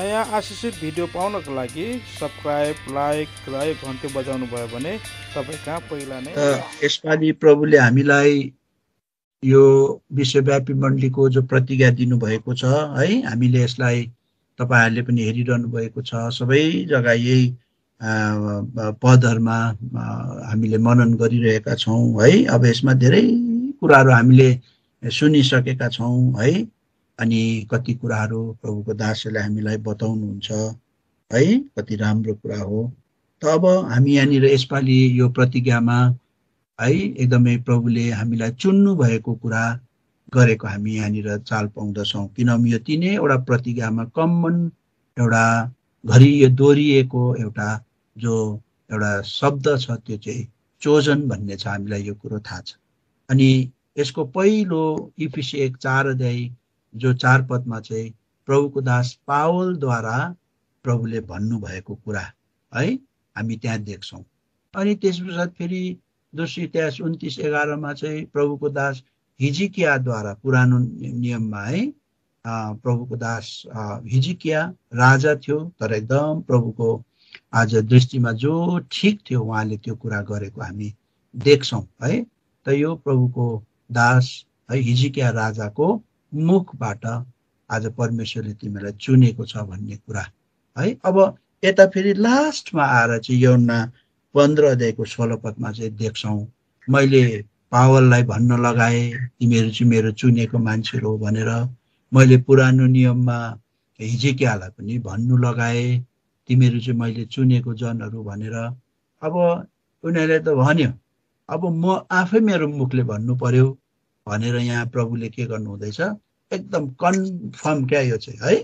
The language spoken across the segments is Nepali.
नयाँ आशिषित भिडियो पाउनको लागि सब्स्क्राइब, लाइक र घन्टी बजाउनु भयो भने तपाईँ कहाँ पहिला नै यसपालि प्रभुले हामीलाई यो विश्वव्यापी मण्डलीको जो प्रतिज्ञा दिनुभएको छ है, हामीले यसलाई तपाईहरुले पनि हेरिरहनु भएको छ। सबै जग्गा यही पदहरुमा हामीले मनन गरिरहेका छौं है। अब यसमा धेरै कुराहरु हामीले सुनिसकेका छौं है। अनि कति कुराहरु प्रभुको दासले हामीलाई बताउनुहुन्छ है, कति राम्रो कुरा हो। त अब हामी यहाँनिर यसपालि यो प्रतिज्ञामा है एकदमै प्रभुले हामीलाई चुन्नु भएको कुरा गरेको हामी यहाँनिर चाल पाउँदछौं। किनभने यो तीनैवटा प्रतिज्ञामा कमन एउटा घरि यो दोहोरिएको एउटा जो एउटा शब्द छ त्यो चाहिँ चोजन भन्ने छ। हामीलाई यो कुरो थाहा छ। अनि यसको पहिलो इफिसी 1:4 अध्याय जो 4 पदमा चाहिँ प्रभुको दास पावलद्वारा प्रभुले भन्नु भएको कुरा है हामी त्यहाँ देख्छौं। अनि त्यसपश्चात फेरि दोस्रो इतिहास 29:11 मा चाहिँ प्रभुको दास हिजकियाद्वारा पुरानो नियममा है प्रभुको दास हिजकिया राजा थियो, तर एकदम प्रभुको आज दृष्टिमा जो ठीक थियो उहाँले त्यो कुरा गरेको हामी देख्छौं है। त यो प्रभुको दास है हिजकिया राजाको मुखबाट आज परमेश्वरले तिमीलाई चुनेको छ भन्ने कुरा है। अब यता फेरि लास्टमा आएर चाहिँ यूहन्ना 15 अध्यायको 16 पदमा चाहिँ देख्छौं, मैले पावललाई भन्न लगाए तिमीहरू चाहिँ मेरो चुनेको मान्छेहरू हो भनेर। मैले पुरानो नियममा हिजकियालाई पनि भन्नु लगाए तिमीहरू चाहिँ मैले चुनेको जनहरू भनेर। अब उनीहरूले त भन्यो, अब म आफै मेरो मुखले भन्नु पर्यो भनेर यहाँ प्रभुले के गर्नु हुँदैछ, एकदम कन्फर्म क्या यो चाहिँ है।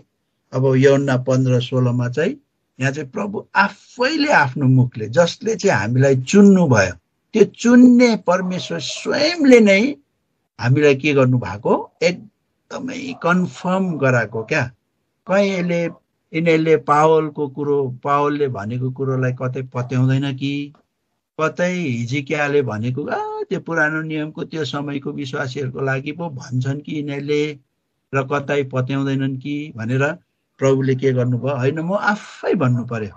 अब यूहन्ना 15:16 मा चाहिँ यहाँ चाहिँ प्रभु आफैले आफ्नो मुखले जसले चाहिँ हामीलाई चुन्नु भयो त्यो चुन्ने परमेश्वर स्वयंले नै हामीलाई के गर्नु भएको एकदमै कन्फर्म गराएको क्या। कहिले यिनीहरूले पावलले भनेको कुरोलाई कतै पत्याउँदैन कि कतै हिजकियाले भनेको त्यो पुरानो नियमको त्यो समयको विश्वासीहरूको लागि पो भन्छन् कि यिनीहरूले र कतै पत्याउँदैनन् कि भनेर प्रभुले के गर्नुभयो, हैन म आफै भन्नु पर्यो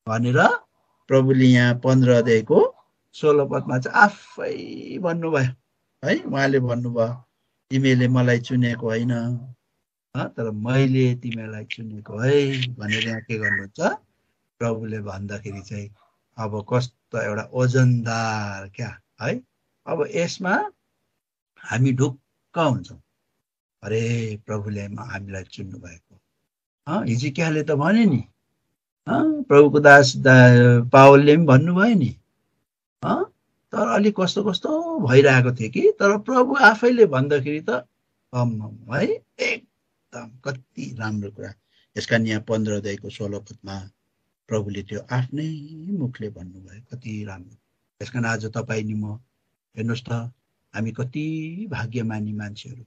भनेर प्रभुले यहाँ 15 अध्यायको 16 पदमा चाहिँ आफै भन्नुभयो है। उहाँले भन्नुभयो तिमीले मलाई चुनेको होइन तर मैले तिमीलाई चुनेको है भनेर यहाँ के गर्नुहुन्छ प्रभुले भन्दाखेरि चाहिँ अब कस्तो एउटा ओजनदार क्या है। अब यसमा हामी ढुक्क हुन्छौं, अरे प्रभुले हामीलाई चुन्नु भएको। हिजकियाले त भने नि, प्रभुको दास पावलले पनि भन्नुभयो नि, तर अलि कस्तो कस्तो भइरहेको थियो कि, तर प्रभु आफैले भन्दाखेरि त है एकदम कति राम्रो कुरा। यसका यहाँ 15 अध्यायको 16 पदमा प्रभुले त्यो आफ्नै मुखले भन्नुभयो, कति राम्रो। यसकारण आज तपाईँ नि म हेर्नुहोस् त हामी कति भाग्यमानी मान्छेहरू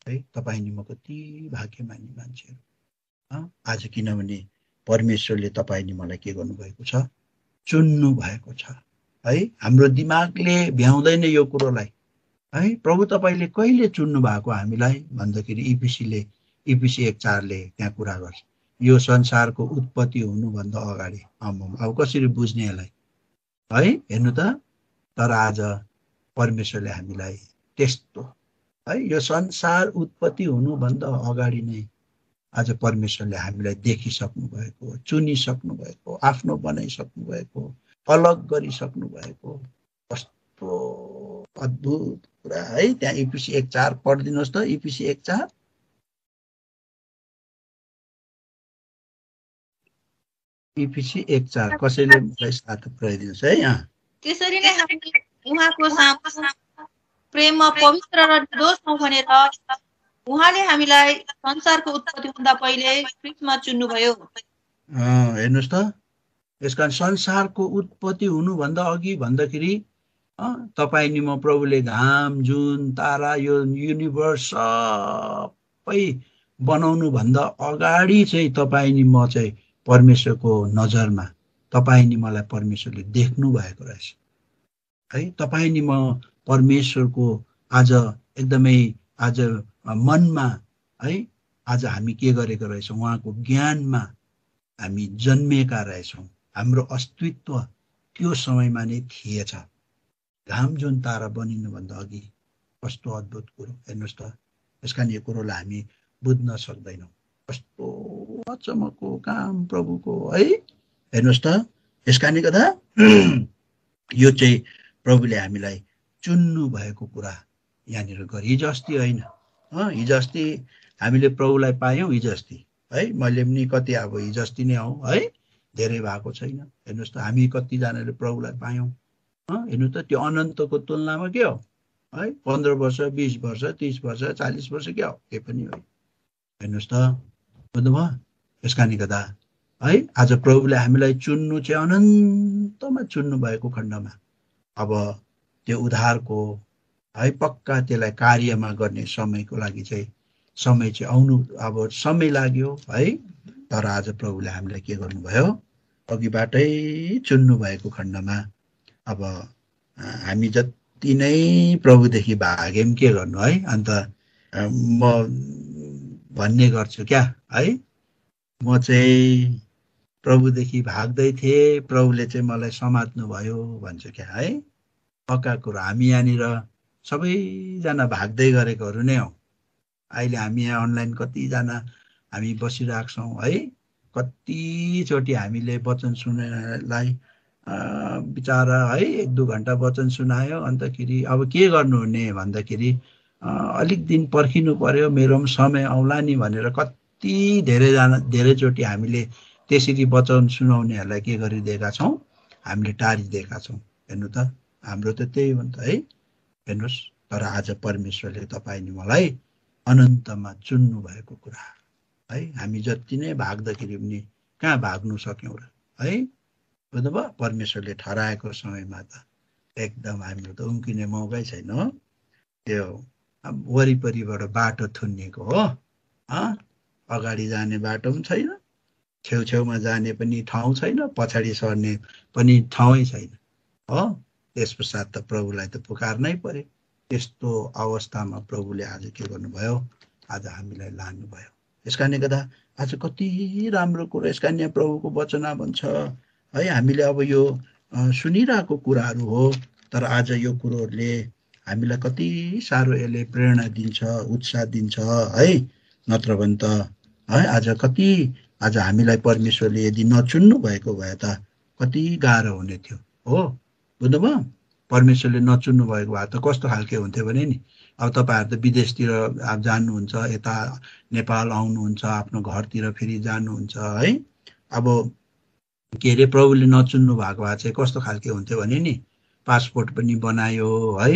है। तपाईँ नि म कति भाग्यमानी मान्छेहरू आज, किनभने परमेश्वरले तपाईँ नि मलाई के गर्नुभएको छ, चुन्नु भएको छ है। हाम्रो दिमागले भ्याउँदैन यो कुरोलाई है। प्रभु तपाईले कहिले चुन्नु भएको हामीलाई भन्दाखेरि इफिसी 1:4 ले त्यहाँ कुरा गर्छ, यो संसारको उत्पत्ति हुनुभन्दा अगाडि। अब कसरी बुझ्ने यसलाई है, हेर्नु त। तर आज परमेश्वरले हामीलाई त्यस्तो है, यो संसार उत्पत्ति हुनुभन्दा अगाडि नै आज परमेश्वरले हामीलाई देखिसक्नु भएको, चुनिसक्नु भएको, आफ्नो बनाइसक्नु भएको, अलग गरिसक्नु भएको। कस्तो अद्भुत कुरा है। त्यहाँ इफिसी 1:4 पढिदिनुहोस् त। इफिसी 1:4 कसैले मलाई साथ पुर्याइदिनुहोस् है। त्यसरी नै हामी उहाँको सामु प्रेममा पवित्र र निर्दोष हौं भनेर उहाँले हामीलाई संसारको उत्पत्ति हुँदा पहिले ख्रीष्टमा चुन्नुभयो। हेर्नुहोस् त, यसकारण संसारको उत्पत्ति हुनुभन्दा अघि भन्दाखेरि तपाईँ नि म प्रभुले घाम, जुन, तारा, यो युनिभर्स सबै बनाउनु भन्दा अगाडि चाहिँ तपाईँ नि म चाहिँ परमेश्वरको नजरमा तपाईँ नि मलाई परमेश्वरले देख्नु भएको रहेछ है। तपाईँ नि म परमेश्वरको आज एकदमै आज मनमा है आज हामी के गरेको रहेछौँ, उहाँको ज्ञानमा हामी जन्मेका रहेछौँ। हाम्रो अस्तित्व त्यो समयमा नै थिएछ। घाम जुन तारा बनिनुभन्दा अघि कस्तो अद्भुत कुरो हेर्नुहोस् त। यसकारण यो कुरोलाई हामी बुझ्न सक्दैनौँ। कस्तो अचम्मको काम प्रभुको है। हेर्नुहोस् त, यसकारणले गर्दा यो चाहिँ प्रभुले हामीलाई चुन्नु भएको कुरा यहाँनिर गरे। हिजो अस्ति होइन, हिजो अस्ति हामीले प्रभुलाई पायौँ। हिजो अस्ति है, मैले पनि कति अब हिजो अस्ति नै आउँ है, धेरै भएको छैन। हेर्नुहोस् त, हामी कतिजनाले प्रभुलाई पायौँ। हेर्नु त, त्यो अनन्तको तुलनामा के हो है, 15 वर्ष 20 वर्ष 30 वर्ष 40 वर्ष के हो, के पनि हो। हेर्नुहोस् त, बुझ्नुभयो। यसकारणले गर्दा है, आज प्रभुले हामीलाई चुन्नु चाहिँ अनन्तमा चुन्नु भएको खण्डमा अब त्यो उद्धारको है पक्का त्यसलाई कार्यमा गर्ने समयको लागि चाहिँ समय चाहिँ आउनु, अब समय लाग्यो है। तर आज प्रभुले हामीलाई के गर्नुभयो, अघिबाटै चुन्नु भएको खण्डमा अब हामी जति नै प्रभुदेखि भाग्यौँ के गर्नु है। अन्त म भन्ने गर्छु क्या है, म चाहिँ प्रभुदेखि भाग्दै थिएँ, प्रभुले चाहिँ मलाई समात्नु भयो भन्छु क्या है। पक्का कुरो, हामी यहाँनिर सबैजना भाग्दै गरेकोहरू नै हौ। अहिले हामी यहाँ अनलाइन कतिजना हामी बसिरहेको छौँ है। कतिचोटि हामीले वचन सुन्नलाई बिचारा है 1-2 घन्टा वचन सुनायो, अन्तखेरि अब के गर्नुहुने भन्दाखेरि अलिक दिन पर्खिनु पर्यो, मेरो पनि समय आउला नि भनेर कति धेरैचोटि हामीले त्यसरी वचन सुनाउनेहरूलाई के गरिदिएका छौँ, हामीले टारिदिएका छौँ। हेर्नु त, हाम्रो त त्यही हो नि त है। हेर्नुहोस्, तर आज परमेश्वरले तपाईँ नि मलाई अनन्तमा चुन्नु भएको कुरा है। हामी जति नै भाग्दाखेरि पनि कहाँ भाग्नु सक्यौँ र है। बुझ्नुभयो, परमेश्वरले ठहराएको समयमा त एकदम हाम्रो त उम्किने मौकै छैन हो। त्यो वरिपरिबाट बाटो थुनिएको हो, अगाडि जाने बाटो पनि छैन, छेउछेउमा जाने पनि ठाउँ छैन, पछाडि सर्ने पनि ठाउँै छैन हो। त्यस पश्चात त प्रभुलाई त पुकार्नै पर्यो। त्यस्तो अवस्थामा प्रभुले आज के गर्नुभयो, आज हामीलाई लानुभयो। यसकारणले गर्दा आज कति राम्रो कुरो, यसकारण यहाँ प्रभुको वचन भन्छ है, हामीले अब यो सुनिरहेको कुराहरू हो, तर आज यो कुरोहरूले हामीलाई कति साह्रो यसले प्रेरणा दिन्छ, उत्साह दिन्छ है। नत्र भने त है आज कति, आज हामीलाई परमेश्वरले यदि नचुन्नु भएको भए त कति गाह्रो हुने थियो हो। बुझ्नुभयो, परमेश्वरले नचुन्नु भएको भए त कस्तो खालके हुन्थ्यो भने नि, अब तपाईँहरू त विदेशतिर अब जानुहुन्छ, यता नेपाल आउनुहुन्छ, आफ्नो घरतिर फेरि जानुहुन्छ है। अब के अरे प्रभुले नचुन्नु भएको भए चाहिँ कस्तो खालके हुन्थ्यो भने नि, पासपोर्ट पनि बनायो है,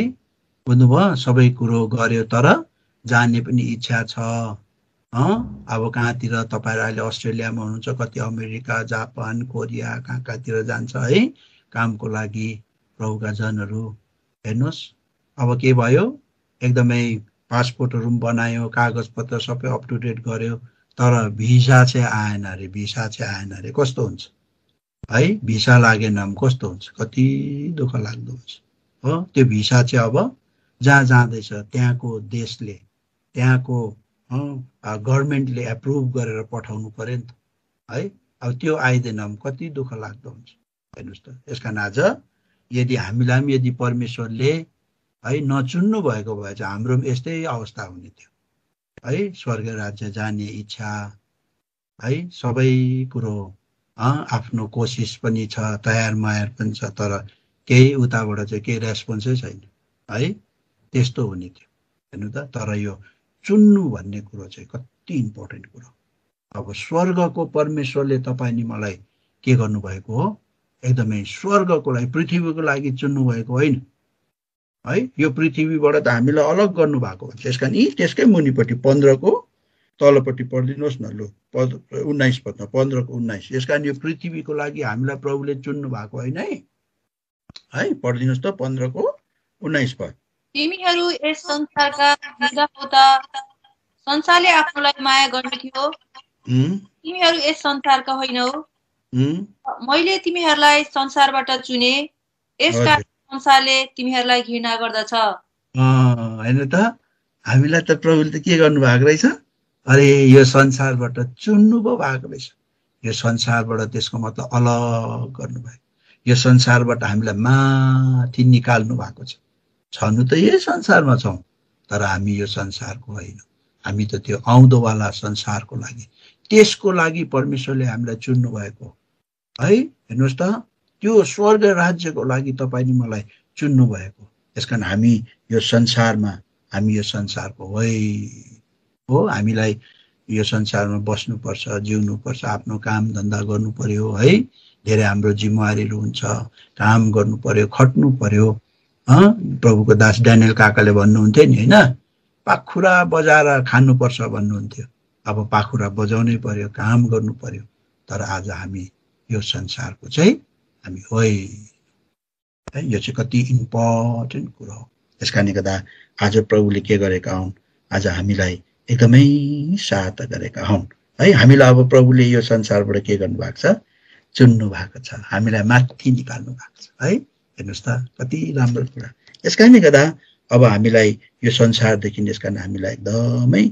बुझ्नुभयो, सबै कुरो गर्यो, तर जाने पनि इच्छा छ। अब कहाँतिर तपाईँहरू अहिले अस्ट्रेलियामा हुनुहुन्छ, कति अमेरिका जापान कोरिया कहाँ कहाँतिर जान्छ है कामको लागि प्रभुका जनहरू। हेर्नुहोस् अब के भयो, एकदमै पासपोर्टहरू पनि बनायो, कागजपत्र सबै अप टु डेट गर्यो, तर भिसा चाहिँ आएन अरे, भिसा चाहिँ आएन अरे। कस्तो हुन्छ है, भिसा लागेन भने कस्तो हुन्छ, कति दुःख लाग्दो हुन्छ हो। त्यो भिसा चाहिँ अब जहाँ जाँदैछ त्यहाँको देशले, त्यहाँको गभर्मेन्टले एप्रुभ गरेर पठाउनु पर्यो नि त है। अब त्यो आइदिएन भने कति दुःख लाग्दो हुन्छ। हेर्नुहोस् त, यसकारण आज यदि हामीलाई पनि यदि परमेश्वरले है नचुन्नु भएको भए चाहिँ हाम्रो पनि यस्तै अवस्था हुने थियो है। स्वर्ग राज्य जाने इच्छा है, सबै कुरो आफ्नो कोसिस पनि छ, तयार मायार पनि छ, तर केही उताबाट चाहिँ केही रेस्पोन्सै छैन है। त्यस्तो हुने थियो हेर्नु त। तर यो चुन्नु भन्ने कुरो चाहिँ कति इम्पोर्टेन्ट कुरो। अब स्वर्गको परमेश्वरले तपाईँ नि मलाई के गर्नुभएको हो, एकदमै स्वर्गको लागि, पृथ्वीको लागि चुन्नु भएको होइन है। यो पृथ्वीबाट त हामीलाई अलग गर्नुभएको हो। त्यसकारण त्यसकै मुनिपट्टि 15 को तलपट्टि पढिदिनुहोस् न, लु 19 पदमा, 15 को 19। यसकारण यो पृथ्वीको लागि हामीलाई प्रभुले चुन्नु भएको होइन है। पढिदिनुहोस् त 15 को 19 पद। तिमीहरू यस संसारका हिँड्दा हुँदा संसारले आफूलाई माया गर्ने थियो, तिमीहरू यस संसारका होइनौ, मैले तिमीहरूलाई संसारबाट चुने, यसकारण संसारले तिमीहरूलाई घृणा गर्दछ। हैन त, हामीलाई त प्रभुले त के गर्नु भएको रहेछ अरे यो संसारबाट चुन्नुभयो भएको रहेछ। यो संसारबाट त्यसको मतलब अलग गर्नुभयो। यो संसारबाट हामीलाई माथि निकाल्नु भएको छ। छनु त यही संसारमा छौँ, तर हामी यो संसारको होइन। हामी त त्यो आउँदोवाला संसारको लागि, त्यसको लागि परमेश्वरले हामीलाई चुन्नु भएको है। हेर्नुहोस् त, त्यो स्वर्ग राज्यको लागि तपाईँले मलाई चुन्नु भएको। त्यसकारण हामी यो संसारको हो। हामीलाई यो संसारमा बस्नुपर्छ, जिउनुपर्छ, आफ्नो काम धन्दा गर्नु पर्यो है। धेरै हाम्रो जिम्मेवारीहरू हुन्छ, काम गर्नु पर्यो, खट्नु पर्यो। प्रभुको दास ड्यानियल काकाले भन्नुहुन्थ्यो नि होइन, पाखुरा बजाएर खानुपर्छ भन्नुहुन्थ्यो। अब पाखुरा बजाउनै पर्यो, काम गर्नु पर्यो। तर आज हामी यो संसारको चाहिँ हामी है। यो चाहिँ कति इम्पोर्टेन्ट कुरो हो। त्यस कारणले गर्दा आज प्रभुले के गरेका हुन्, आज हामीलाई एकदमै सहायता गरेका हुन् है। हामीलाई अब प्रभुले यो संसारबाट के गर्नु भएको छ, चुन्नु भएको छ, हामीलाई माथि निकाल्नु भएको छ है। हेर्नुहोस् त कति राम्रो कुरा। यस कारणले गर्दा अब हामीलाई यो संसारदेखि यस कारण हामीलाई एकदमै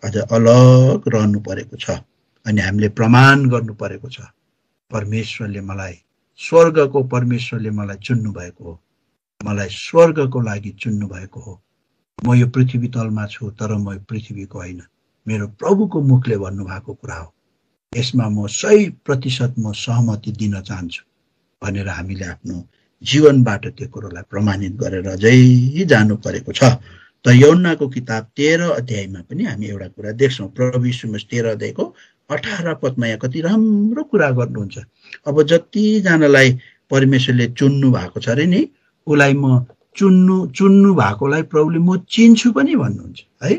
अझ अलग रहनु परेको छ। अनि हामीले प्रमाण गर्नु परेको छ, परमेश्वरले मलाई, स्वर्गको परमेश्वरले मलाई चुन्नु भएको हो, मलाई स्वर्गको लागि चुन्नु भएको हो। म यो पृथ्वी तलमा छु, तर म पृथ्वीको होइन, मेरो प्रभुको मुखले भन्नुभएको कुरा हो। यसमा म 100% म सहमति दिन चाहन्छु भनेर हामीले आफ्नो जीवनबाट त्यो कुरोलाई प्रमाणित गरेर अझै जानु परेको छ। त यूहन्नाको किताब 13 अध्यायमा पनि हामी एउटा कुरा देख्छौँ। प्रभु यीशु मसीह 13 अध्यायको 18 पदमा यहाँ कति राम्रो कुरा गर्नुहुन्छ। अब जतिजनालाई परमेश्वरले चुन्नु भएको छ अरे नि, उसलाई म चुन्नु भएकोलाई प्रभुले म चिन्छु पनि भन्नुहुन्छ है।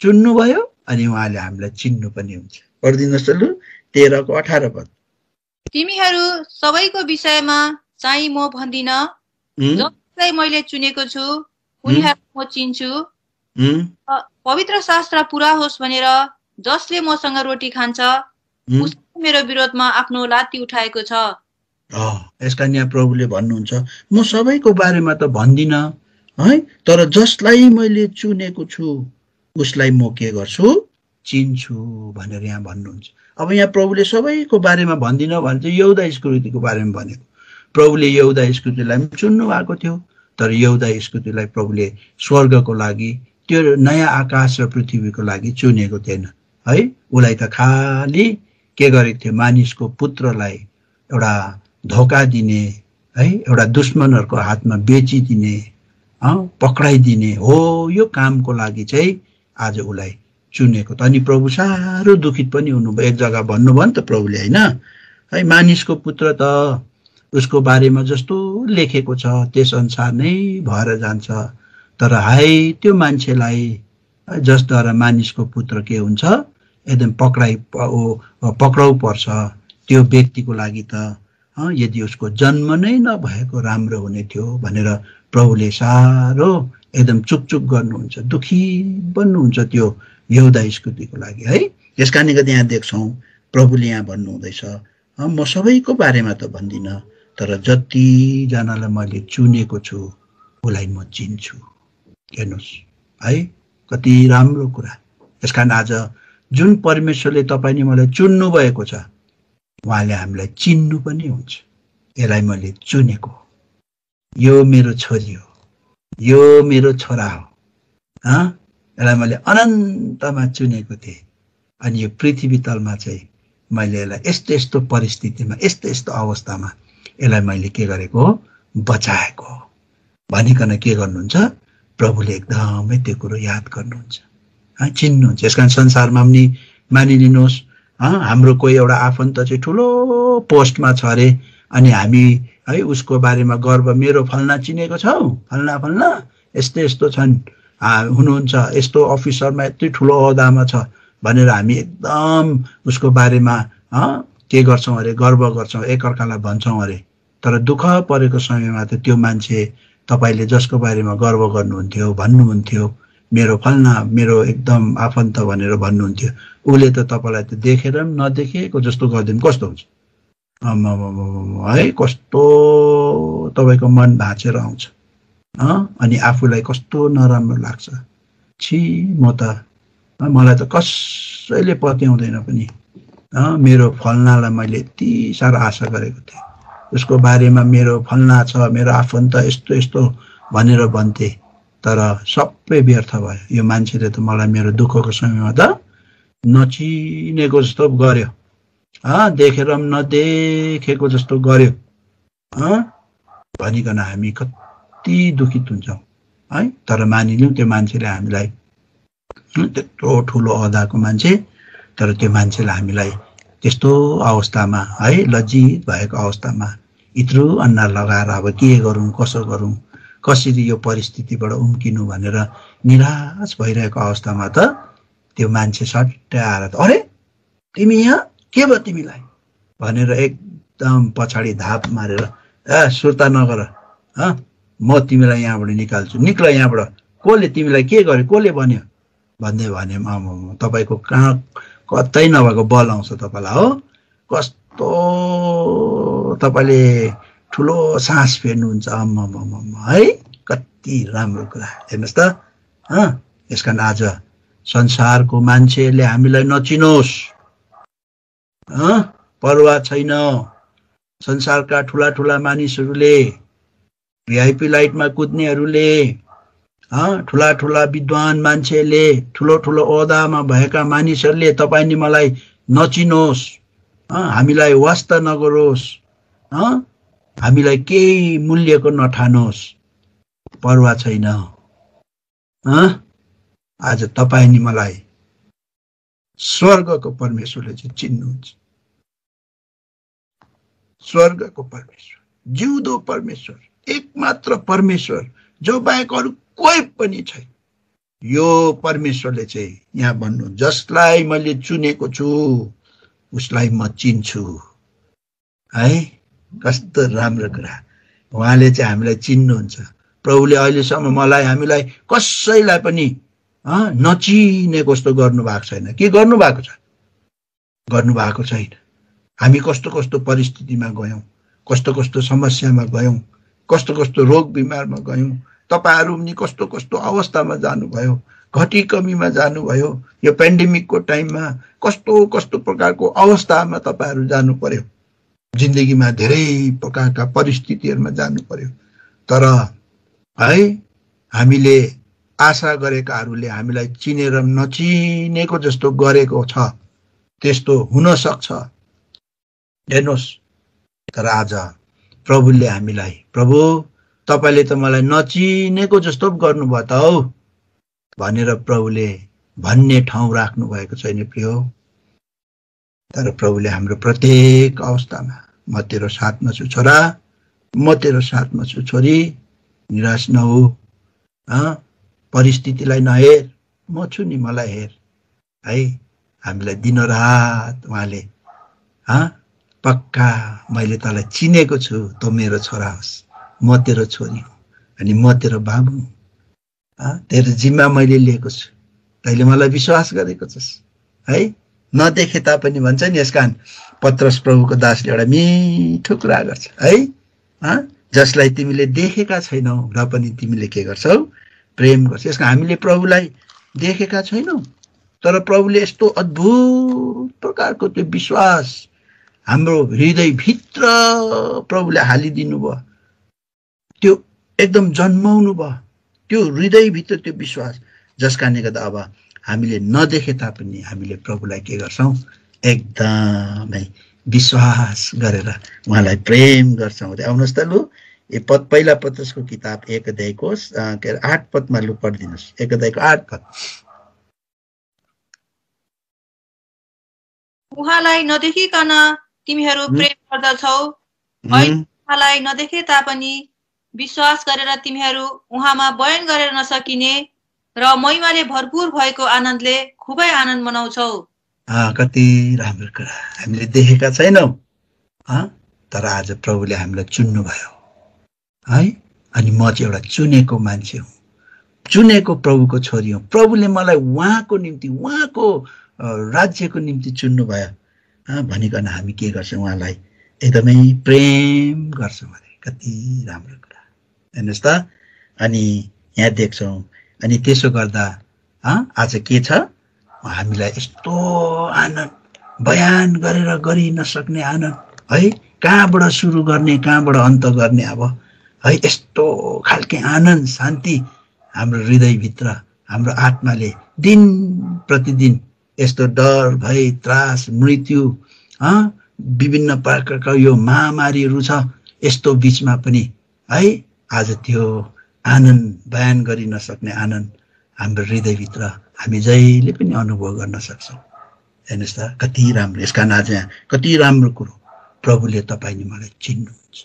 चुन्नु भयो अनि उहाँले हामीलाई चिन्नु पनि हुन्छ। पढिदिनुहोस् त लु 13 को 18 पद। तिमीहरू सबैको विषयमा चाहिँ म भन्दिन, जसलाई मैले चुनेको छु उनीहरू म चिन्छु। पवित्र शास्त्र पूरा होस् भनेर जसले मसँग रोटी खान्छ उसले मेरो विरोधमा आफ्नो लात्ती उठाएको छ। यसकारण यहाँ प्रभुले भन्नुहुन्छ, म सबैको बारेमा त भन्दिन है, तर जसलाई मैले चुनेको छु उसलाई म के गर्छु, चिन्छु भनेर यहाँ भन्नुहुन्छ। अब यहाँ प्रभुले सबैको बारेमा भन्दिन भने चाहिँ यहुदा इस्करियोतीको बारेमा भनेको। प्रभुले यहुदा इस्करियोतीलाई पनि चुन्नु भएको थियो, तर यहुदा इस्करियोतीलाई प्रभुले स्वर्गको लागि, त्यो नयाँ आकाश र पृथ्वीको लागि चुनेको थिएन है। उसलाई त खालि के गरेको थियो, मानिसको पुत्रलाई एउटा धोका दिने है, एउटा दुश्मनहरूको हातमा बेचिदिने, पक्राइदिने हो, यो कामको लागि चाहिँ आज उसलाई चुनेको त। अनि प्रभु साह्रो दुखित पनि हुनुभयो। एक जग्गा भन्नुभयो नि त प्रभुले होइन है, मानिसको पुत्र त उसको बारेमा जस्तो लेखेको छ त्यस अनुसार नै भएर जान्छ, तर हाय त्यो मान्छेलाई जसद्वारा मानिसको पुत्र के हुन्छ, एकदम पक्राउ पर्छ। त्यो व्यक्तिको लागि त यदि उसको जन्म नै नभएको राम्रो हुने थियो भनेर प्रभुले साह्रो एकदम चुकचुक गर्नुहुन्छ, दुखी बन्नुहुन्छ त्यो यहुदा इस्करियोतीको लागि है। यस कारणले गर्दा यहाँ देख्छौँ प्रभुले यहाँ भन्नुहुँदैछ, म सबैको बारेमा त भन्दिन, तर जतिजनालाई मैले चुनेको छु उसलाई म चिन्छु। हेर्नुहोस् है, कति राम्रो कुरा। यसकारण आज जुन परमेश्वरले तपाईँ नि मलाई चुन्नु भएको छ, उहाँले हामीलाई चिन्नु पनि हुन्छ। यसलाई मैले चुनेको, यो मेरो छोरी हो, यो मेरो छोरा हो, यसलाई मैले अनन्तमा चुनेको थिएँ। अनि यो पृथ्वी तलमा चाहिँ मैले यसलाई यस्तो यस्तो परिस्थितिमा, यस्तो यस्तो अवस्थामा यसलाई मैले के गरेको हो, बचाएको हो भनिकन के गर्नुहुन्छ, प्रभुले एकदमै त्यो कुरो याद गर्नुहुन्छ, चिन्नुहुन्छ। यसकारण संसारमा पनि मानिलिनुहोस् हाम्रो कोही एउटा आफन्त चाहिँ ठुलो पोस्टमा छ अरे, अनि हामी है उसको बारेमा गर्व, मेरो फल्ना चिनेको छौ, फल्ना फल्ना यस्तो यस्तो छन्, हुनुहुन्छ यस्तो अफिसरमा यति ठुलो अहदामा छ भनेर हामी एकदम उसको बारेमा के गर्छौँ अरे, गर्व गर्छौँ, एकअर्कालाई भन्छौँ अरे। तर दुःख परेको समयमा त त्यो मान्छे तपाईँले जसको बारेमा गर्व गर्नुहुन्थ्यो, भन्नुहुन्थ्यो मेरो फल्ना, मेरो एकदम आफन्त भनेर भन्नुहुन्थ्यो, उसले त तपाईँलाई त देखेर पनि नदेखेको जस्तो गरिदिनु कस्तो हुन्छ है। कस्तो तपाईँको मन भाँचेर आउँछ अनि आफूलाई कस्तो नराम्रो लाग्छ। छि म त, मलाई त कसैले पत्याउँदैन पनि। मेरो फल्नालाई मैले यति साह्रो आशा गरेको थिएँ, उसको बारेमा मेरो फल्ना छ, मेरो आफन्त यस्तो यस्तो भनेर भन्थे, तर सबै व्यर्थ भयो। यो मान्छेले त मलाई मेरो दुःखको समयमा त नचिनेको जस्तो गर्यो, देखेर पनि नदेखेको जस्तो गर्यो भनिकन हामी कति दुखित हुन्छौँ है। तर मानिलिउँ त्यो मान्छेले हामीलाई, त्यत्रो ठुलो अहदाको मान्छे, तर त्यो मान्छेले हामीलाई त्यस्तो अवस्थामा है, लज्जित भएको अवस्थामा इत्रु अन्ना लगाएर अब के गरौँ, कसो गरौँ, कसरी यो परिस्थितिबाट उम्किनु भनेर निराश भइरहेको अवस्थामा त त्यो मान्छे सट्टै आएर त अरे तिमी यहाँ के भयो तिमीलाई भनेर एकदम पछाडि धाप मारेर सुर्ता नगर, म तिमीलाई यहाँबाट निकाल्छु, निक्ल यहाँबाट, कसले तिमीलाई के गर्यो, कसले भन्यो भन्दै भने तपाईँको कहाँ कतै नभएको बल आउँछ तपाईँलाई हो। कस्तो तपाईँले ठुलो सास फेर्नुहुन्छ है, कति राम्रो कुरा। हेर्नुहोस् त, यस कारण आज संसारको मान्छेले हामीलाई नचिनोस्, परवाह छैन। संसारका ठुला ठुला मानिसहरूले, भिआइपी लाइटमा कुद्नेहरूले, ठुला ठुला विद्वान मान्छेले, ठुलो ठुलो ओहदामा भएका मानिसहरूले तपाईँ नि मलाई नचिनोस्, हामीलाई वास्ता नगरोस्, हामीलाई केही मूल्यको नठानोस्, परवाह छैन। आज तपाईँ नि मलाई स्वर्गको परमेश्वरले चाहिँ चिन्नुहुन्छ। स्वर्गको परमेश्वर, जिउँदो परमेश्वर, एकमात्र परमेश्वर जो बाहेक अरू कोही पनि छैन। यो परमेश्वरले चाहिँ यहाँ भन्नु, जसलाई मैले चुनेको छु उसलाई म चिन्छु है। कस्तो राम्रो कुरा, उहाँले चाहिँ हामीलाई चिन्नुहुन्छ। प्रभुले अहिलेसम्म मलाई, हामीलाई कसैलाई पनि नचिनेको जस्तो गर्नुभएको छैन। के गर्नुभएको छ? गर्नुभएको छैन। हामी कस्तो कस्तो परिस्थितिमा गयौँ, कस्तो कस्तो समस्यामा गयौँ, कस्तो कस्तो रोग बिमारमा गयौँ, तपाईँहरू पनि कस्तो कस्तो अवस्थामा जानुभयो, घटी कमीमा जानुभयो, यो पेन्डेमिकको टाइममा कस्तो कस्तो प्रकारको अवस्थामा तपाईँहरू जानु पर्यो, जिन्दगीमा धेरै प्रकारका परिस्थितिहरूमा जानु पर्यो। तर है, हामीले आशा गरेकाहरूले हामीलाई चिनेर नचिनेको जस्तो गरेको छ, त्यस्तो हुन सक्छ। हेर्नुहोस्, तर आज प्रभुले हामीलाई, प्रभु तपाईले त मलाई नचिनेको जस्तो गर्नुभयो त हौ भनेर प्रभुले भन्ने ठाउँ राख्नु भएको छैन प्रिय। तर प्रभुले हाम्रो प्रत्येक अवस्थामा, म तेरो साथमा छु छोरा, म तेरो साथमा छु छोरी, निराश नहो, परिस्थितिलाई नहेर, म छु नि, मलाई हेर है। हामीलाई दिनरात उहाँले पक्का मैले तँलाई चिनेको छु, तँ मेरो छोरा होस्, म तेरो छोरी हुँ अनि म तेरो बाबु हुँ, तेरो जिम्मा मैले लिएको छु, तैले मलाई विश्वास गरेको छस् है। नदेखे तापनि भन्छ नि, यसकारण पत्रस प्रभुको दासले एउटा मिठो कुरा गर्छ है, जसलाई तिमीले देखेका छैनौ र पनि तिमीले के गर्छौ, प्रेम गर्छौ। यसकारण हामीले प्रभुलाई देखेका छैनौ, तर प्रभुले यस्तो अद्भुत प्रकारको त्यो विश्वास हाम्रो हृदयभित्र प्रभुले हालिदिनु भयो, त्यो एकदम जन्माउनु भयो त्यो हृदयभित्र त्यो विश्वास, जस कारणले गर्दा अब हामीले नदेखे तापनि हामीले प्रभुलाई के गर्छौँ, एकदमै विश्वास गरेर उहाँलाई प्रेम गर्छौँ। आउनुहोस् त लु, यो पहिला पत्रसको किताब 1 अध्यायको 8 पदमा लु पढिदिनुहोस्। 1 अध्यायको 8 पद। उहाँलाई नदेखिकन तिमीहरू प्रेम गर्दछौ, उहाँलाई नदेखे तापनि विश्वास गरेर तिमीहरू उहाँमा बयान गरेर नसकिने र महिमाले भरपुर भएको आनन्दले खुबै आनन्द मनाउँछौ। कति राम्रो कुरा। हामीले देखेका छैनौँ, तर आज प्रभुले हामीलाई चुन्नु भयो है। अनि म चाहिँ एउटा चुनेको मान्छे हुँ, चुनेको प्रभुको छोरी हुँ। प्रभुले मलाई उहाँको निम्ति, उहाँको राज्यको निम्ति चुन्नु भयो भनिकन हामी के गर्छौँ, उहाँलाई एकदमै प्रेम गर्छौँ अरे। कति राम्रो कुरा, हेर्नुहोस् त। अनि यहाँ देख्छौँ, अनि त्यसो गर्दा आज के छ, हामीलाई यस्तो आनन्द, बयान गरेर गरि नसक्ने आनन्द है, कहाँबाट सुरु गर्ने कहाँबाट अन्त गर्ने अब है, यस्तो खालके आनन्द शान्ति हाम्रो हृदयभित्र हाम्रो आत्माले दिन प्रतिदिन यस्तो डर भय त्रास मृत्यु विभिन्न प्रकारका यो महामारीहरू छ, यस्तो बीचमा पनि है आज त्यो आनन्द बयान गरि नसक्ने आनन्द हाम्रो हृदयभित्र हामी जहिले पनि अनुभव गर्न सक्छौँ। हेर्नुहोस् त कति राम्रो, यसका आज यहाँ कति राम्रो कुरो प्रभुले तपाईँ नि मलाई चिन्नुहुन्छ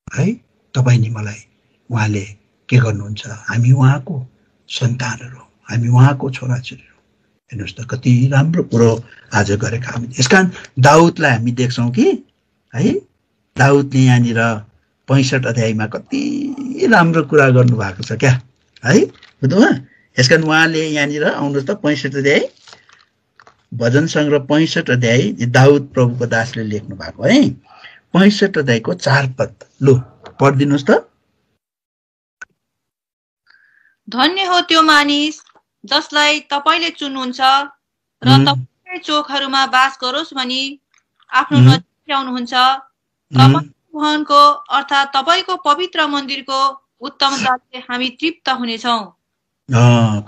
है, तपाईँ नि मलाई उहाँले के गर्नुहुन्छ, हामी उहाँको सन्तानहरू, हामी उहाँको छोराछोरीहरू। हेर्नुहोस् त कति राम्रो कुरो आज गरेका हामी। यसकारण दाउदलाई हामी देख्छौँ कि है, दाउदले यहाँनिर 65 अध्यायमा कति राम्रो कुरा गर्नुभएको छ क्या है, बुझ्नुभयो। यसकारण उहाँले यहाँनिर आउनुहोस् त 65 अध्याय, भजन सङ्ग्रह 65 अध्याय दाउद प्रभुको दासले लेख्नु भएको है, 65 अध्यायको 4 पद लु पढिदिनुहोस् त। धन्य हो त्यो मानिस जसलाई तपाईँले चुन्नुहुन्छ र तपाईँकै चोकहरूमा बास गरोस् भनी आफ्नो नजिक ल्याउनुहुन्छ। तपाईँको भवनको अर्थात् तपाईँको पवित्र मन्दिरको उत्तमताले हामी तृप्त हुनेछौँ।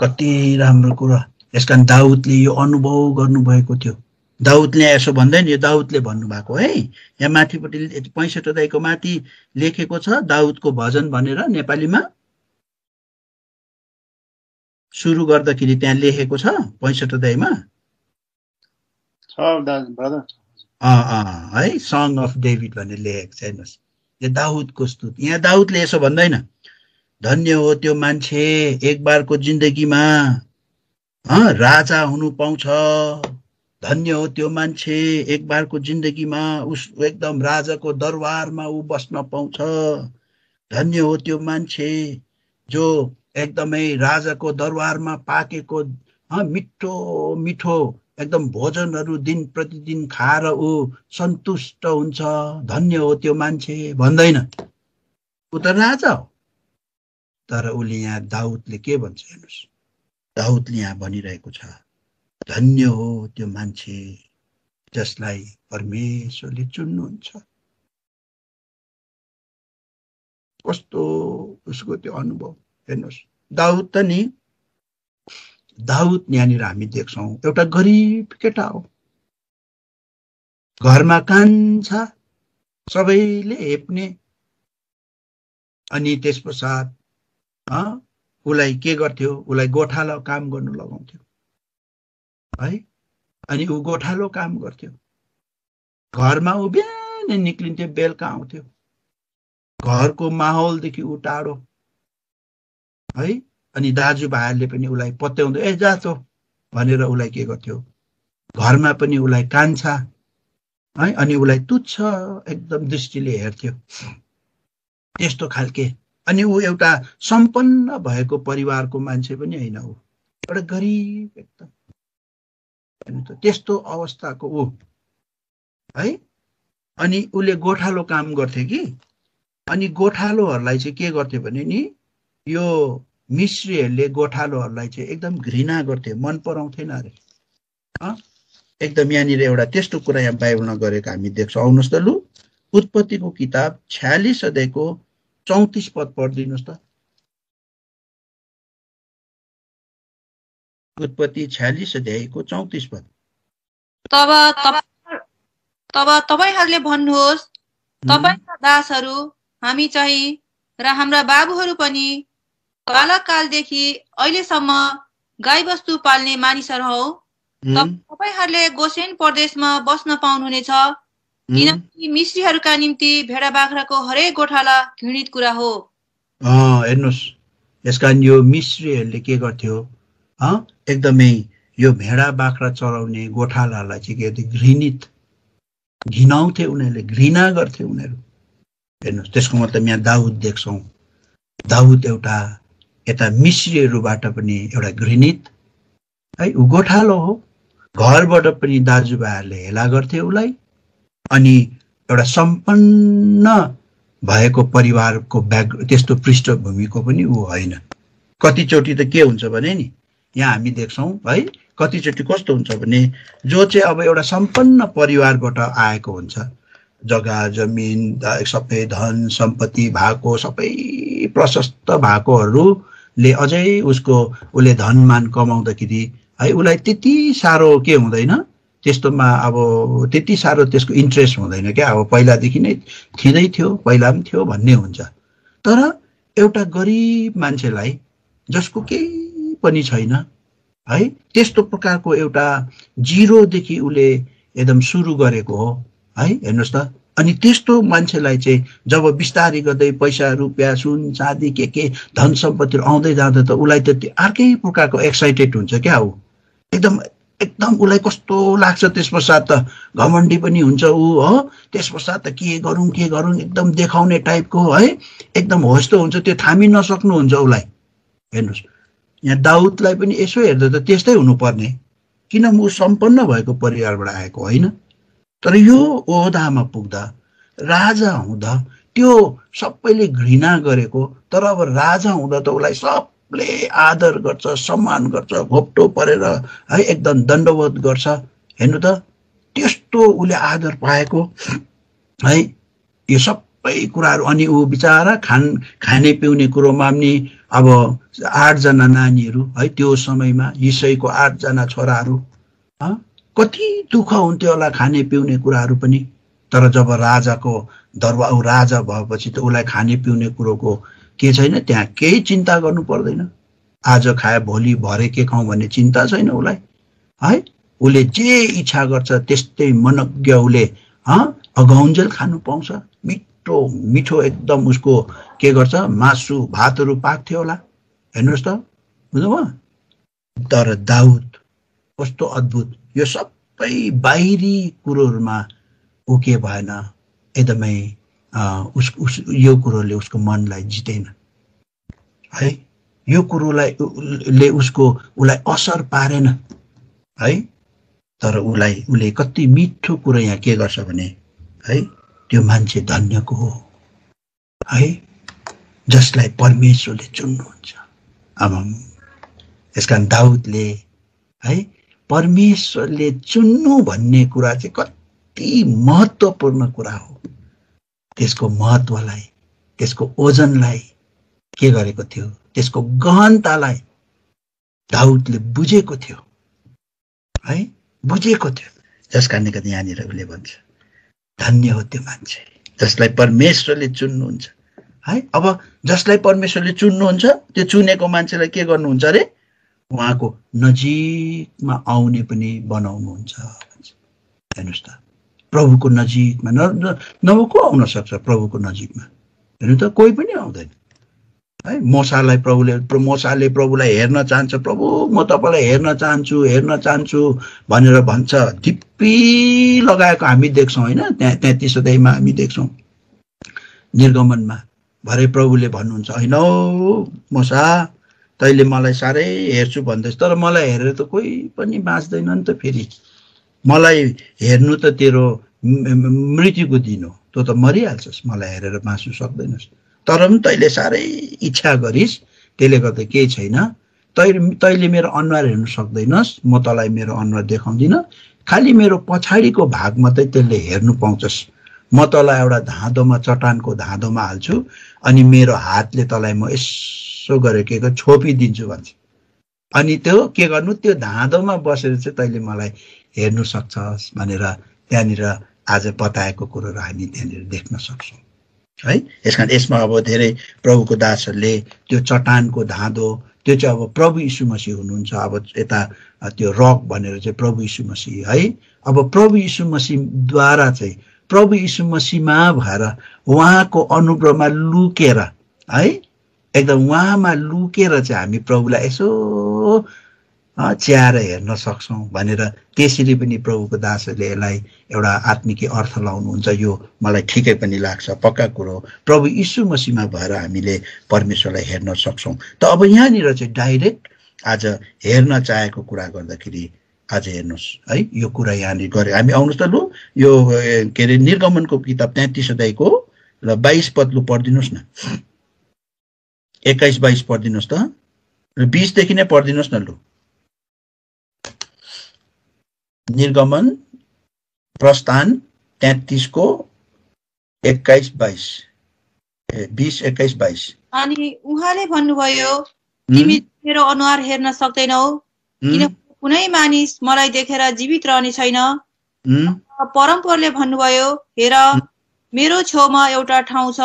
कति राम्रो कुरा। यसकारण दाउदले यो अनुभव गर्नुभएको थियो। दाउदले यसो भन्दैन, यो दाउदले भन्नुभएको है। यहाँ माथिपट्टि 65 अध्यायको माथि लेखेको छ दाउदको भजन भनेर, नेपालीमा सुरु गर्दाखेरि त्यहाँ लेखेको छ 65 अध्यायमा है, सङ अफ डेभिड भनेर लेखेको छ। हेर्नुहोस् यो दाउदको स्तुति। यहाँ दाउदले यसो भन्दैन, धन्य हो त्यो मान्छे एक बारको जिन्दगीमा राजा हुनु पाउँछ, धन्य हो त्यो मान्छे एक बारको जिन्दगीमा उस एकदम राजाको दरबारमा ऊ बस्न पाउँछ, धन्य हो त्यो मान्छे जो एकदमै राजाको दरबारमा पाकेको मिठो मिठो एकदम भोजनहरू दिन प्रतिदिन खाएर ऊ सन्तुष्ट हुन्छ, धन्य हो त्यो मान्छे भन्दैन। ऊ त राजा हो। तर उसले यहाँ दाउदले के भन्छ हेर्नुहोस्, दाउदले यहाँ भनिरहेको छ, धन्य हो त्यो मान्छे जसलाई परमेश्वरले चुन्नुहुन्छ। कस्तो उसको त्यो अनुभव हेर्नुहोस्। दाउद त नि, दाउद यहाँनिर हामी देख्छौँ एउटा गरिब केटा हो, घरमा कान्छा, सबैले हेप्ने, अनि त्यस पश्चात उसलाई के गर्थ्यो, उसलाई गोठालो काम गर्नु लगाउँथ्यो है, अनि ऊ गोठालो काम गर्थ्यो। घरमा ऊ बिहानै निक्लिन्थ्यो, बेलुका आउँथ्यो, घरको माहौलदेखि ऊ टाढो है। अनि दाजुभाइहरूले पनि उसलाई पत्याउँदै ए जा त भनेर उसलाई के गर्थ्यो, घरमा पनि उसलाई कान्छा है, अनि उसलाई तुच्छ एकदम दृष्टिले हेर्थ्यो, त्यस्तो खालके। अनि ऊ एउटा सम्पन्न भएको परिवारको मान्छे पनि होइन, ऊ एउटा गरिब एकदम त्यस्तो अवस्थाको ऊ है। अनि उसले गोठालो काम गर्थे कि, अनि गोठालोहरूलाई चाहिँ के गर्थ्यो भने नि, यो मिश्रीहरूले गोठालोहरूलाई चाहिँ एकदम घृणा गर्थे, मन पराउँथेन अरे। एकदम यहाँनिर एउटा त्यस्तो कुरा यहाँ बाइबलमा गरेको हामी देख्छौँ। आउनुहोस् त लु, उत्पत्तिको किताब 46 अध्यायको 34 पद पढिदिनुहोस् त। उत्पत्ति 46 अध्यायको 34 पद। तब तपाईहरूले भन्नुहोस्, तपाईँका दासहरू हामी चाहिँ र हाम्रा बाबुहरू पनि बालककालदेखि अहिलेसम्म गाईबस्तु पाल्ने मानिसहरू हौ। तपाईहरूले गोसेन प्रदेशमा बस्न पाउनुहुनेछ, किनकि मिश्रीहरूका निम्ति भेडा बाख्राको हरेक गोठाला घृणित कुरा हो। हेर्नुहोस्, यसकारण यो मिश्रीहरूले के गर्थ्यो, एकदमै यो भेडा बाख्रा चराउने गोठालालाई चाहिँ के घृणित, घिनाउँथे उनीहरूले, घृणा गर्थे उनीहरू। हेर्नुहोस्, त्यसको मतलब यहाँ दाउद देख्छौँ, दाउद एउटा यता मिश्रीहरूबाट पनि एउटा घृणित है, ऊ गोठालो हो, घरबाट पनि दाजुभाइहरूले हेला गर्थे उसलाई, अनि एउटा सम्पन्न भएको परिवारको त्यस्तो पृष्ठभूमिको पनि ऊ होइन। कतिचोटि त के हुन्छ भने नि, यहाँ हामी देख्छौँ है। कतिचोटि कस्तो हुन्छ भने जो चाहिँ अब एउटा सम्पन्न परिवारबाट आएको हुन्छ, जग्गा जमिन सबै धन सम्पत्ति भएको, सबै प्रशस्त भएकोहरूले अझै उसले धनमान कमाउँदाखेरि है उसलाई त्यति साह्रो के हुँदैन, त्यस्तोमा अब त्यति साह्रो त्यसको इन्ट्रेस्ट हुँदैन क्या। अब पहिलादेखि नै थिँदै थियो, पहिला पनि थियो भन्ने हुन्छ। तर एउटा गरिब मान्छेलाई जसको केही पनि छैन है, त्यस्तो प्रकारको एउटा जिरोदेखि उसले एकदम सुरु गरेको हो है, हेर्नुहोस् त। अनि त्यस्तो मान्छेलाई चाहिँ जब बिस्तारै गर्दै पैसा रुपियाँ सुन चाँदी के धन सम्पत्तिहरू आउँदै जाँदा त उसलाई त अर्कै प्रकारको एक्साइटेड हुन्छ क्या। ऊ एकदम उसलाई कस्तो लाग्छ, त्यस पश्चात त घमण्डी पनि हुन्छ ऊ हो। त्यस पश्चात त के गरौँ एकदम देखाउने टाइपको है, एकदम होस्तो हुन्छ, त्यो थामी नसक्नुहुन्छ उसलाई। हेर्नुहोस् यहाँ दाउदलाई पनि यसो हेर्दा त त्यस्तै हुनुपर्ने, किन ऊ सम्पन्न भएको परिवारबाट आएको होइन। तर यो ओहदामा पुग्दा, राजा हुँदा त्यो सबैले घृणा गरेको, तर अब राजा हुँदा त उसलाई सबले आदर गर्छ, सम्मान गर्छ, घोप्टो परेर है एकदम दण्डवत गर्छ। हेर्नु त त्यस्तो उसले आदर पाएको है, यो सबै कुराहरू। अनि ऊ बिचारा खाने पिउने कुरोमा पनि अब 8 जना नानीहरू है, त्यो समयमा यिसैको 8 जना छोराहरू, कति दुःख हुन्थ्यो होला खाने पिउने कुराहरू पनि। तर जब राजाको दरबार राजा भएपछि त उसलाई खाने पिउने कुरोको के छैन, त्यहाँ केही चिन्ता गर्नु पर्दैन। आज खाए भोलि भरे के खाउँ भन्ने चिन्ता छैन उसलाई है। उसले जे इच्छा गर्छ त्यस्तै मनज्ञ उसले अगाउन्जेल खानु पाउँछ। मिठो एकदम उसको के गर्छ, मासु भातहरू पाक्थ्यो होला, हेर्नुहोस् त, बुझ्नुभयो। तर दाउद कस्तो अद्भुत, यो सबै बाहिरी कुरोहरूमा ऊ के भएन, एकदमै यो कुरोले उसको मनलाई जितेन है, यो कुरोले उसलाई असर पारेन है। तर उसले कति मिठो कुरो यहाँ के गर्छ भने है, त्यो मान्छे धन्यको हो है जसलाई परमेश्वरले चुन्नुहुन्छ। आमाम, यसकारण दाउदले है परमेश्वरले चुन्नु भन्ने कुरा चाहिँ कति महत्त्वपूर्ण कुरा हो। त्यसको महत्त्वलाई, त्यसको ओजनलाई के गरेको थियो, त्यसको गहनतालाई दाउदले बुझेको थियो है, बुझेको थियो। जसकारणले गर्दा यहाँनिर उसले भन्छ धन्य हो त्यो मान्छे जसलाई परमेश्वरले चुन्नुहुन्छ है। अब जसलाई परमेश्वरले चुन्नुहुन्छ त्यो चुनेको मान्छेलाई के गर्नुहुन्छ अरे, उहाँको नजिकमा आउने पनि बनाउनुहुन्छ। हेर्नुहोस् त, प्रभुको नजिकमा नभए को आउन सक्छ प्रभुको नजिकमा, हेर्नु त कोही पनि आउँदैन है। मोसाले प्रभुलाई हेर्न चाहन्छ, प्रभु म तपाईँलाई हेर्न चाहन्छु भनेर भन्छ, ढिप्पी लगाएको हामी देख्छौँ होइन। 33 अध्यायमा हामी देख्छौँ निर्गमनमा। भरे प्रभुले भन्नुहुन्छ होइन मोसा तैँले मलाई साह्रै हेर्छु भन्दैछ, तर मलाई हेरेर त कोही पनि बाँच्दैन नि त। फेरि मलाई हेर्नु त तेरो मृत्युको दिन हो, तँ त मरिहाल्छस्, मलाई हेरेर बाँच्नु सक्दैनस्। तर पनि तैँले साह्रै इच्छा गरिस्, त्यसले गर्दा केही छैन। तैँले मेरो अनुहार हेर्नु सक्दैनस्, म तँलाई मेरो अनुहार देखाउँदिनँ, खालि मेरो पछाडिको भाग मात्रै त्यसले हेर्नु पाउँछस्। म तँलाई एउटा धाँधोमा, चट्टानको धाँधोमा हाल्छु, अनि मेरो हातले तँलाई म यसो गरेर छोपिदिन्छु भन्छ। अनि त्यो के गर्नु, त्यो धाँधोमा बसेर चाहिँ तैँले मलाई हेर्नु सक्छस् भनेर त्यहाँनिर आज बताएको कुरोहरू हामी त्यहाँनिर देख्न सक्छौँ है। यसकारण यसमा अब धेरै प्रभुको दासहरूले त्यो चट्टानको धाँधो, त्यो चाहिँ अब प्रभु यीशु मसीह हुनुहुन्छ। अब यता त्यो रक भनेर चाहिँ प्रभु यीशु मसीह है। अब प्रभु यीशु मसीहद्वारा चाहिँ प्रभु यीशु मसीहमा भएर उहाँको अनुग्रहमा लुकेर है, एकदम उहाँमा लुकेर चाहिँ हामी प्रभुलाई यसो च्याएर हेर्न सक्छौँ भनेर त्यसरी पनि प्रभुको दासहरूले यसलाई एउटा आत्मिक अर्थ लाउनुहुन्छ। यो मलाई ठिकै पनि लाग्छ, पक्का कुरो। प्रभु यीशु मसीहमा भएर हामीले परमेश्वरलाई हेर्न सक्छौँ। त अब यहाँनिर चाहिँ डाइरेक्ट आज हेर्न चाहेको कुरा गर्दाखेरि आज हेर्नुहोस् है, यो कुरा यहाँनिर गरे हामी। आउनुहोस् त लु, यो के अरे निर्गमनको किताब 33 अध्यायको ल 22 पद लु पढिदिनुहोस् न, 21-22 पढिदिनुहोस् त, 20 देखि नै पढिदिनुहोस् न लु। निर्गमन प्रस्थान 33 को 21-22 20-21-22। अनि उहाँले भन्नुभयो, तिमी मेरो अनुहार हेर्न सक्दैनौ, किनभने कुनै मानिस मलाई देखेर जीवित रहने छैन। परमप्रभुले भन्नुभयो, हेर मेरो छेउमा एउटा ठाउँ छ,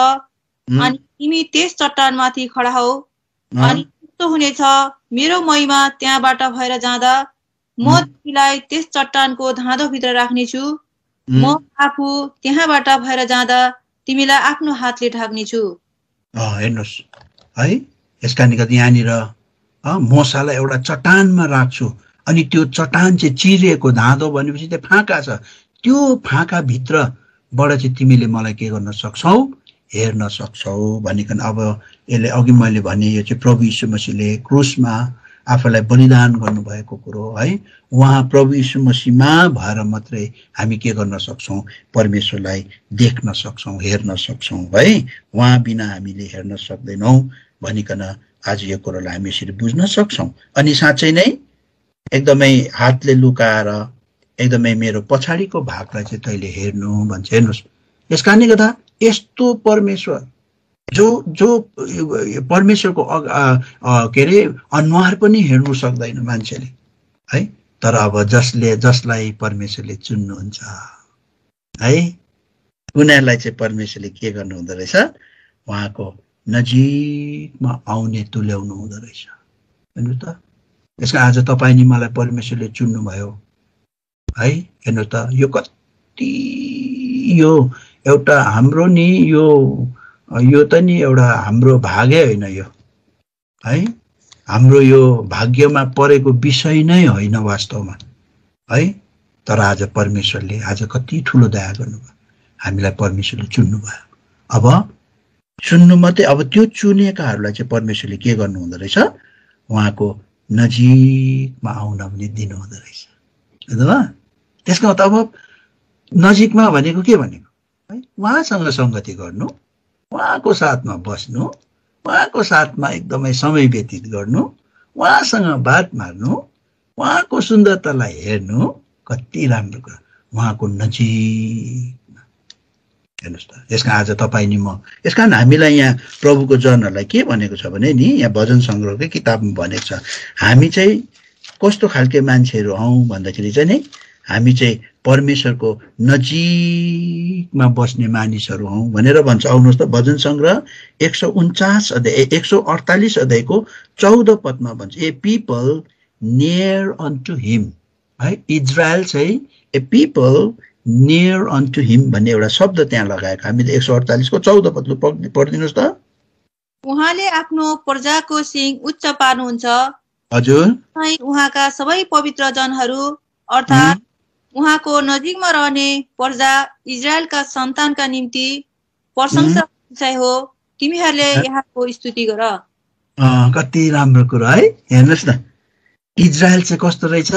अनि तिमी त्यस चट्टानमाथि खडा हौ, अनि यस्तो हुनेछ, मेरो महिमा त्यहाँबाट भएर जाँदा म तिमीलाई त्यस चट्टानको धाँधोभित्र राख्नेछु, म आफू त्यहाँबाट भएर जाँदा तिमीलाई आफ्नो हातले ढाक्नेछु। हेर्नुहोस् है, यसका निकट यहाँनिर मोसालाई एउटा चट्टानमा राख्छु, अनि त्यो चट्टान चाहिँ चिरिएको धाँधो भनेपछि त्यो फाँका छ, त्यो फाँका भित्रबाट चाहिँ तिमीले मलाई के गर्न सक्छौ, हेर्न सक्छौ भनिकन। अब यसले अघि मैले भने यो चाहिँ प्रभु यीशु मसीहले क्रुसमा आफूलाई बलिदान गर्नुभएको कुरो है। उहाँ प्रभु यीशु मसीहमा भएर मात्रै हामी के गर्न सक्छौँ, परमेश्वरलाई देख्न सक्छौँ, हेर्न सक्छौँ है। उहाँ बिना हामीले हेर्न सक्दैनौँ भनिकन आज यो कुरोलाई हामी यसरी बुझ्न सक्छौँ। अनि साँच्चै नै एकदमै हातले लुकाएर एकदमै मेरो पछाडिको भागलाई चाहिँ तैँले हेर्नु भन्छ। हेर्नुहोस्, यस कारणले गर्दा यस्तो परमेश्वर जो जो परमेश्वरको के अरे अनुहार पनि हेर्नु सक्दैन मान्छेले है। तर अब जसलाई परमेश्वरले चुन्नुहुन्छ है, उनीहरूलाई चाहिँ परमेश्वरले के गर्नु हुँदो रहेछ, उहाँको नजिकमा आउने तुल्याउनु हुँदो रहेछ। हेर्नु त, यसका आज तपाईँ नि मलाई परमेश्वरले चुन्नुभयो है। हेर्नु त, यो कति यो एउटा हाम्रो नि यो त नि एउटा हाम्रो भाग्य होइन यो है, हाम्रो यो भाग्यमा परेको विषय नै होइन वास्तवमा है। तर आज परमेश्वरले आज कति ठुलो दया गर्नुभयो, हामीलाई परमेश्वरले चुन्नुभयो। अब सुन्नु मात्रै, अब त्यो चुनेकाहरूलाई चाहिँ परमेश्वरले के गर्नु हुँदो रहेछ, उहाँको नजिकमा आउन पनि दिनु हुँदो रहेछ। बुझ्नुभयो? त्यसको मतलब अब नजिकमा भनेको के भनेको है, उहाँसँग संगति गर्नु, उहाँको साथमा बस्नु, उहाँको साथमा एकदमै समय व्यतीत गर्नु, उहाँसँग बात मार्नु, उहाँको सुन्दरतालाई हेर्नु, कति राम्रो कुरा, उहाँको नजिकमा। हेर्नुहोस् त, यसका आज तपाईँ नि म, यस कारण हामीलाई यहाँ प्रभुको जनहरूलाई के भनेको छ भने नि, यहाँ भजन सङ्ग्रहकै किताबमा भनेको छ, हामी चाहिँ कस्तो खालके मान्छेहरू हौँ भन्दाखेरि चाहिँ नि, हामी चाहिँ परमेश्वरको नजिकमा बस्ने मानिसहरू हौँ भनेर भन्छ। आउनुहोस् त, भजन सङ्ग्रह 149 अध्याय 148 अध्यायको 14 पदमा भन्छ, ए पिपल नियर अनटु हिम है। इजरायल चाहिँ ए पिपल नियर अनटु हिम भन्ने एउटा शब्द त्यहाँ लगाएको। हामीले 148 को 14 पद पढिदिनुहोस् त। उहाँले आफ्नो प्रजाको सिंह उच्च पार्नुहुन्छ। हजुर, उहाँका सबै पवित्र जनहरू अर्थात् उहाँको नजिकमा रहने प्रजा इजरायलका सन्तानका निम्ति प्रशंसा विषय हो। तिमीहरूले यहाँको स्तुति गर। कति राम्रो कुरा है। हेर्नुहोस् न, इजरायल चाहिँ कस्तो रहेछ,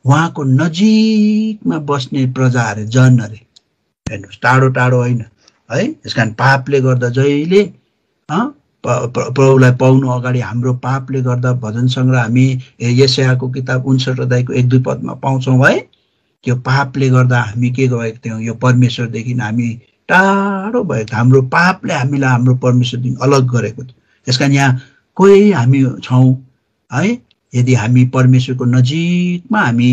उहाँको नजिकमा बस्ने प्रजा अरे, जन अरे। हेर्नुहोस्, टाढो टाढो होइन है। यस कारण पापले गर्दा जहिले प्रभुलाई पाउनु अगाडि हाम्रो पापले गर्दा, भजन सङ्ग्रह हामी यशायाको किताब 59 अध्यायको 1-2 पदमा पाउँछौँ है। त्यो पापले गर्दा हामी के गएको थियौँ, यो परमेश्वरदेखि हामी टाढो भएको, हाम्रो पापले हामीलाई हाम्रो परमेश्वरदेखि अलग गरेको थियो। त्यस कारण यहाँ कोही हामी छौँ है, यदि हामी परमेश्वरको नजिकमा हामी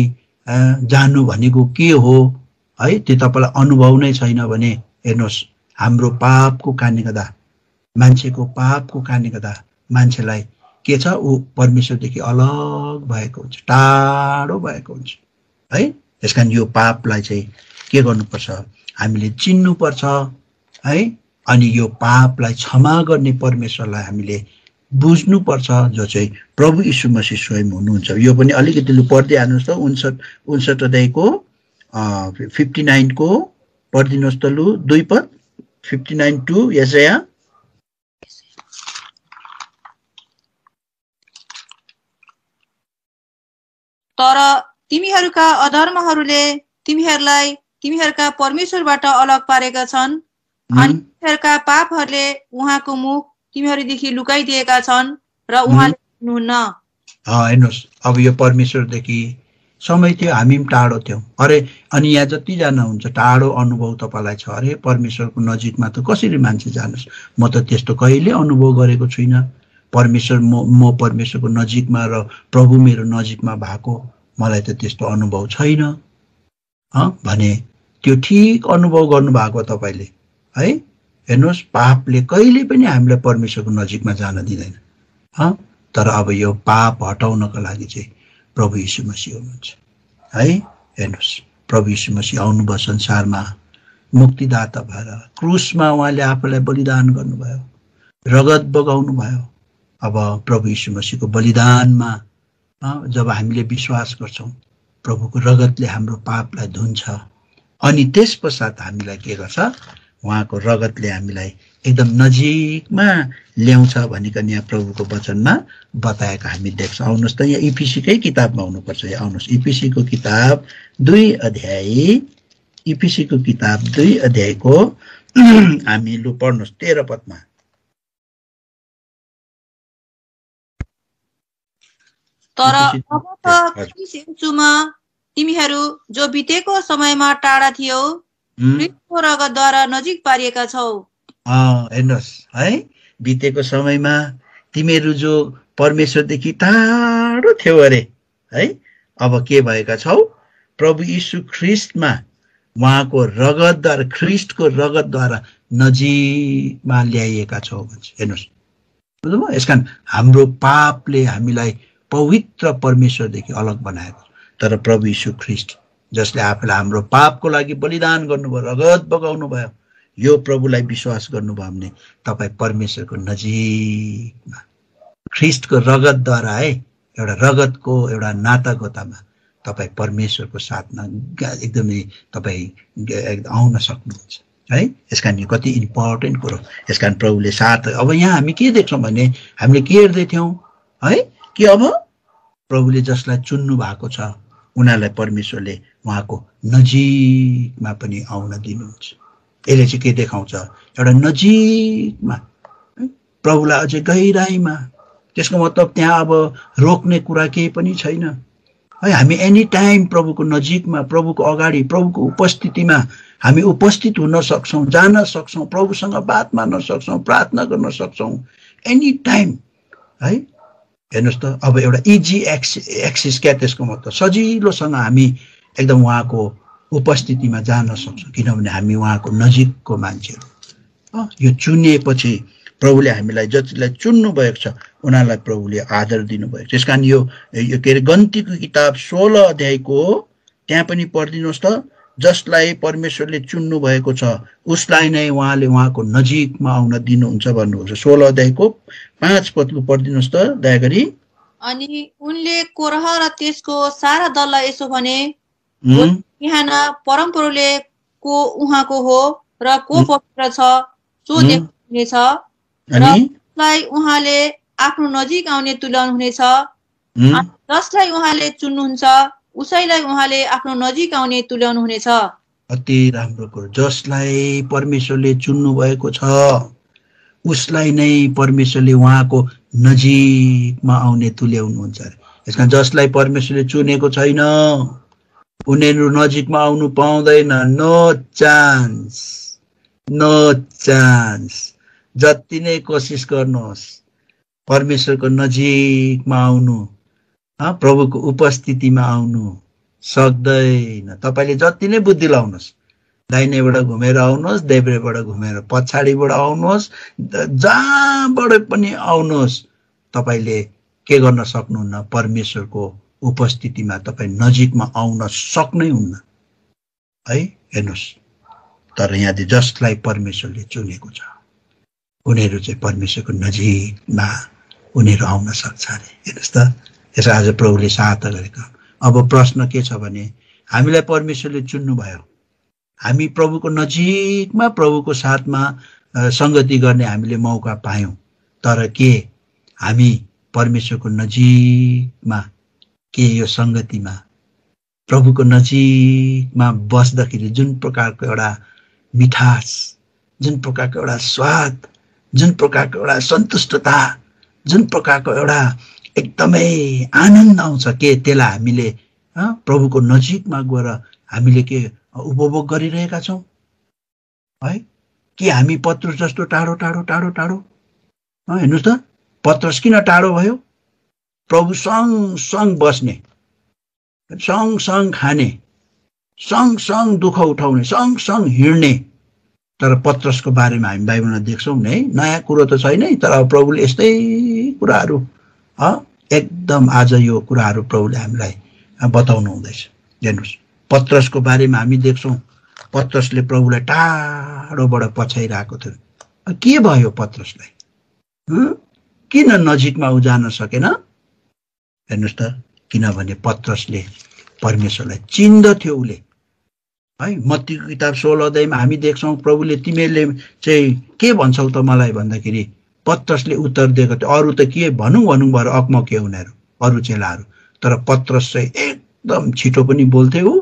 जानु भनेको के हो है, त्यो तपाईँलाई अनुभव नै छैन भने हेर्नुहोस्, हाम्रो पापको कारणले गर्दा, मान्छेको पापको कारणले गर्दा मान्छेलाई के छ, ऊ परमेश्वरदेखि अलग भएको हुन्छ, टाढो भएको हुन्छ है। त्यस कारण यो पापलाई चाहिँ के गर्नुपर्छ, हामीले चिन्नुपर्छ है। अनि यो पापलाई क्षमा गर्ने परमेश्वरलाई हामीले बुझ्नुपर्छ, जो चाहिँ प्रभु यीशु मसीह स्वयं हुनुहुन्छ। यो पनि अलिकति लु पढ्दै हाल्नुहोस् त। 59 अध्यायको 59 को पढिदिनुहोस् त लु, 2 पद 59 यशाया। तर तिमीहरूका अधर्महरूले तिमीहरूलाई तिमीहरूका परमेश्वरबाट अलग पारेका छन्, अनि तिमीहरूका पापहरूले उहाँको मुख तिमीहरूदेखि लुकाइदिएका छन् र उहाँले सुन्नुहुन्न। हेर्नुहोस्, अब यो परमेश्वरदेखि समय थियो, हामी पनि टाढो थियौँ। अरे अनि यहाँ जतिजना हुन्छ टाढो अनुभव तपाईँलाई छ अरे परमेश्वरको नजिकमा त कसरी मान्छे जानुहोस्? म त त्यस्तो कहिले अनुभव गरेको छुइनँ। परमेश्वर म परमेश्वरको नजिकमा र प्रभु मेरो नजिकमा भएको मलाई त त्यस्तो अनुभव छैन भने त्यो ठिक अनुभव गर्नुभएको तपाईँले है। हेर्नुहोस्, पापले कहिले पनि हामीलाई परमेश्वरको नजिकमा जान दिँदैन। तर अब यो पाप हटाउनको लागि चाहिँ प्रभु यीशु मसीह हुनुहुन्छ है। हेर्नुहोस्, प्रभु यीशु मसीह आउनुभयो संसारमा मुक्तिदाता भएर, क्रुसमा उहाँले आफूलाई बलिदान गर्नुभयो, रगत बगाउनु भयो। अब प्रभु यीशु मसीहको बलिदानमा जब हामीले विश्वास गर्छौँ, प्रभुको रगतले हाम्रो पापलाई धुन्छ। अनि त्यस पश्चात हामीलाई के गर्छ? उहाँको रगतले हामीलाई एकदम नजिकमा ल्याउँछ भनिकन यहाँ प्रभुको वचनमा बताएका हामी देख्छौँ। आउनुहोस् त यहाँ इफिसीकै किताबमा आउनुपर्छ। आउनुहोस्, इफिसीको किताब 2 अध्याय, इफिसीको किताब 2 अध्यायको हामी लु पढ्नुहोस् 13 पदमा। तर अब त ख्रीष्ट येशूमा तिमीहरू जो बितेको समयमा टाढा थियौ ख्रीष्टको रगतद्वारा नजिक पारिएका छौ। हेर्नुहोस् है, बितेको समयमा तिमीहरू जो परमेश्वरदेखि टाढो थियौ अरे है, अब के भएका छौ? प्रभु यीशु ख्रीष्टमा उहाँको रगतद्वारा, ख्रीष्टको रगतद्वारा नजिकमा ल्याइएका छौ भन्छ। हेर्नुहोस्, बुझ्नुभयो? यसकारण हाम्रो पापले हामीलाई पवित्र परमेश्वरदेखि अलग बनाएको। तर प्रभु यीशु ख्रीष्ट जसले आफूलाई हाम्रो पापको लागि बलिदान गर्नुभयो, रगत बगाउनु भयो, यो प्रभुलाई विश्वास गर्नुभयो भने तपाईँ परमेश्वरको नजिकमा ख्रीष्टको रगतद्वारा है, एउटा रगतको एउटा नातागोतामा तपाईँ परमेश्वरको साथमा एकदमै तपाईँ आउन सक्नुहुन्छ है। यसकारण यो कति इम्पोर्टेन्ट कुरो। यसकारण प्रभुले साथ, अब यहाँ हामी के देख्छौँ भने हामीले के हेर्दै थियौँ है, कि अब प्रभुले जसलाई चुन्नु भएको छ उनीहरूलाई परमेश्वरले उहाँको नजिकमा पनि आउन दिनुहुन्छ। यसले चाहिँ के देखाउँछ? एउटा नजिकमा प्रभुलाई अझै गहिराईमा। त्यसको मतलब त्यहाँ अब रोक्ने कुरा केही पनि छैन है। हामी एनी टाइम प्रभुको नजिकमा, प्रभुको अगाडि, प्रभुको उपस्थितिमा हामी उपस्थित हुन सक्छौँ, जान सक्छौँ, प्रभुसँग बात मार्न सक्छौँ, प्रार्थना गर्न सक्छौँ एनी टाइम है। हेर्नुहोस् त, अब एउटा इजी एक्सेस क्या त्यसको मतलब? सजिलोसँग हामी एकदम उहाँको उपस्थितिमा जान सक्छौँ, किनभने हामी उहाँको नजिकको मान्छेहरू। यो चुनिएपछि प्रभुले हामीलाई जतिलाई चुन्नु भएको छ उनीहरूलाई प्रभुले आदर दिनुभएको छ। त्यस कारण यो के अरे गन्तीको किताब 16 अध्यायको त्यहाँ पनि पढिदिनुहोस् त। जसलाई परमेश्वरले चुन्नु भएको छ उसलाई नै उहाँले उहाँको नजिकमा आउन दिनुहुन्छ भन्नुहुन्छ। 16 अध्यायको 5 पद पढिदिनुहोस् त दया गरी। अनि उनले कोरह र त्यसको सारा दललाई यसो भने, बिहान परमप्रभुले को उहाँको हो र को पवित्र छ सो देख्नुहुनेछ र उसलाई उहाँले आफ्नो नजिक आउने तुल्याउनु हुनेछ। जसलाई उहाँले चुन्नुहुन्छ उसैलाई उहाँले आफ्नो नजिक आउने तुल्याउनु हुनेछ। अति राम्रो कुरो। जसलाई परमेश्वरले चुन्नु भएको छ उसलाई नै परमेश्वरले उहाँको नजिकमा आउने तुल्याउनुहुन्छ। यसकारण जसलाई परमेश्वरले चुनेको छैन उनीहरू नजिकमा आउनु पाउँदैन। No chance, no chance. जति नै कोसिस गर्नुहोस् परमेश्वरको नजिकमा आउनु, प्रभुको उपस्थितिमा आउनु सक्दैन। तपाईँले जति नै बुद्धि लाउनुहोस्, दाहिनेबाट घुमेर आउनुहोस्, देब्रेबाट घुमेर पछाडिबाट आउनुहोस्, जहाँबाट पनि आउनुहोस्, तपाईँले के गर्न सक्नुहुन्न? परमेश्वरको उपस्थितिमा तपाईँ नजिकमा आउन सक्नै हुन्न है। हेर्नुहोस्, तर यहाँ जसलाई परमेश्वरले चुनेको छ उनीहरू चाहिँ परमेश्वरको नजिकमा उनीहरू आउन सक्छ अरे। हेर्नुहोस् त, यसो आज प्रभुले सहायता गरेको। अब प्रश्न के छ भने हामीलाई परमेश्वरले चुन्नुभयो, हामी प्रभुको नजिकमा प्रभुको साथमा संगति गर्ने हामीले मौका पायौँ। तर के हामी परमेश्वरको नजिकमा, के यो संगतिमा प्रभुको नजिकमा बस्दाखेरि जुन प्रकारको एउटा मिठास, जुन प्रकारको एउटा स्वाद, जुन प्रकारको एउटा सन्तुष्टता, जुन प्रकारको एउटा एकदमै आनन्द आउँछ, के त्यसलाई हामीले प्रभुको नजिकमा गएर हामीले के उपभोग गरिरहेका छौँ है? कि हामी पत्रुस जस्तो टाढो टाढो टाढो टाढो? हेर्नुहोस् त, पत्रुस किन टाढो भयो? प्रभु सँगसँग बस्ने, सँगसँग खाने, सँगसँग दुःख उठाउने, सँगसँग हिँड्ने। तर पत्रुसको बारेमा हामी बाइबलमा देख्छौँ नि है, नयाँ कुरो त छैन है, तर प्रभुले यस्तै कुराहरू एकदम आज यो कुराहरू प्रभुले हामीलाई बताउनु हुँदैछ। हेर्नुहोस्, पत्रुसको बारेमा हामी देख्छौँ पत्रुसले प्रभुलाई टाढोबाट पछ्याइरहेको थियो। के भयो पत्रुसलाई? किन नजिकमा उ जान सकेन? हेर्नुहोस् त, किनभने पत्रुसले परमेश्वरलाई चिन्दथ्यो उसले है। मत्तीको किताब 16 अध्यायमा हामी देख्छौँ प्रभुले तिमीहरूले चाहिँ के भन्छौ त मलाई भन्दाखेरि पत्रुसले उत्तर दिएको थियो, अरू त के भनौँ भनौँ भएर अकमक्यो उनीहरू अरू चेलाहरू। तर पत्रुस चाहिँ एकदम छिटो पनि बोल्थे, ऊ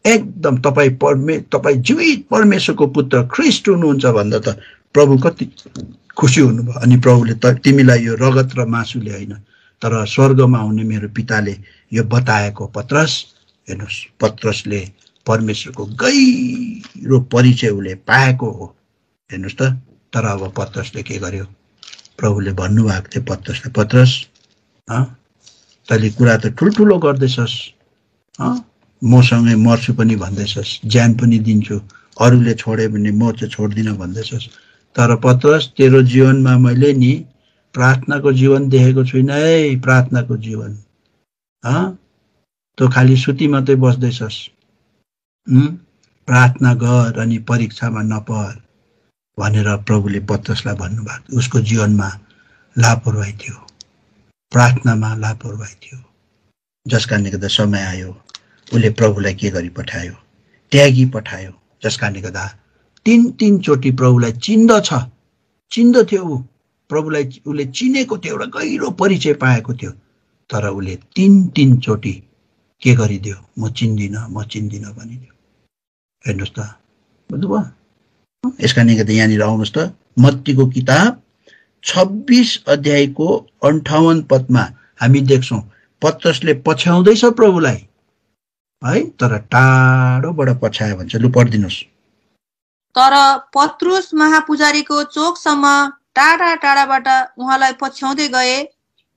एकदम तपाईँ जीवित परमेश्वरको पुत्र ख्रिस्ट हुनुहुन्छ भन्दा त प्रभु कति खुसी हुनुभयो। अनि प्रभुले तिमीलाई यो रगत र मासुले होइन तर स्वर्गमा हुने मेरो पिताले यो बताएको पत्रुस। हेर्नुहोस्, पत्रुसले परमेश्वरको गहिरो परिचय उसले पाएको हो। हेर्नुहोस् त, तर अब पत्रुसले के गर्यो? प्रभुले भन्नुभएको थियो पत्रुसलाई, पत्रुस तैँले कुरा त ठुल्ठुलो गर्दैछस्, मसँगै मर्छु पनि भन्दैछस्, ज्यान पनि दिन्छु, अरूले छोडे भने म चाहिँ छोड्दिनँ भन्दैछस्। तर पत्रुस, तेरो जीवनमा मैले नि प्रार्थनाको जीवन देखेको छुइनँ है। प्रार्थनाको जीवन तँ खालि सुती मात्रै बस्दैछस्। प्रार्थना गर अनि परीक्षामा नपर भनेर प्रभुले पत्रुसलाई भन्नुभएको। उसको जीवनमा लापरवाही थियो, प्रार्थनामा लापरवाही थियो, जस कारणले गर्दा समय आयो उसले प्रभुलाई के गरी पठायो? त्यागी पठायो। जस कारणले गर्दा 3 चोटि प्रभुलाई चिन्दथ्यो ऊ, प्रभुलाई उसले चिनेको थियो, एउटा गहिरो परिचय पाएको थियो। तर उसले 3 चोटि के गरिदियो? म चिन्दिनँ भनिदियो। हेर्नुहोस् त, बुझ्नुभयो? यस कारणले गर्दा यहाँनिर आउनुहोस् त, मत्तीको किताब 26 अध्यायको 58 पदमा हामी देख्छौँ पत्रुसले पछ्याउँदैछ प्रभुलाई है, तर टाढोबाट पछ्यायो भन्छ। लु पढिदिनुहोस्। तर पत्रुस महापुजारीको चोकसम्म टाढा टाढाबाट उहाँलाई पछ्याउँदै गए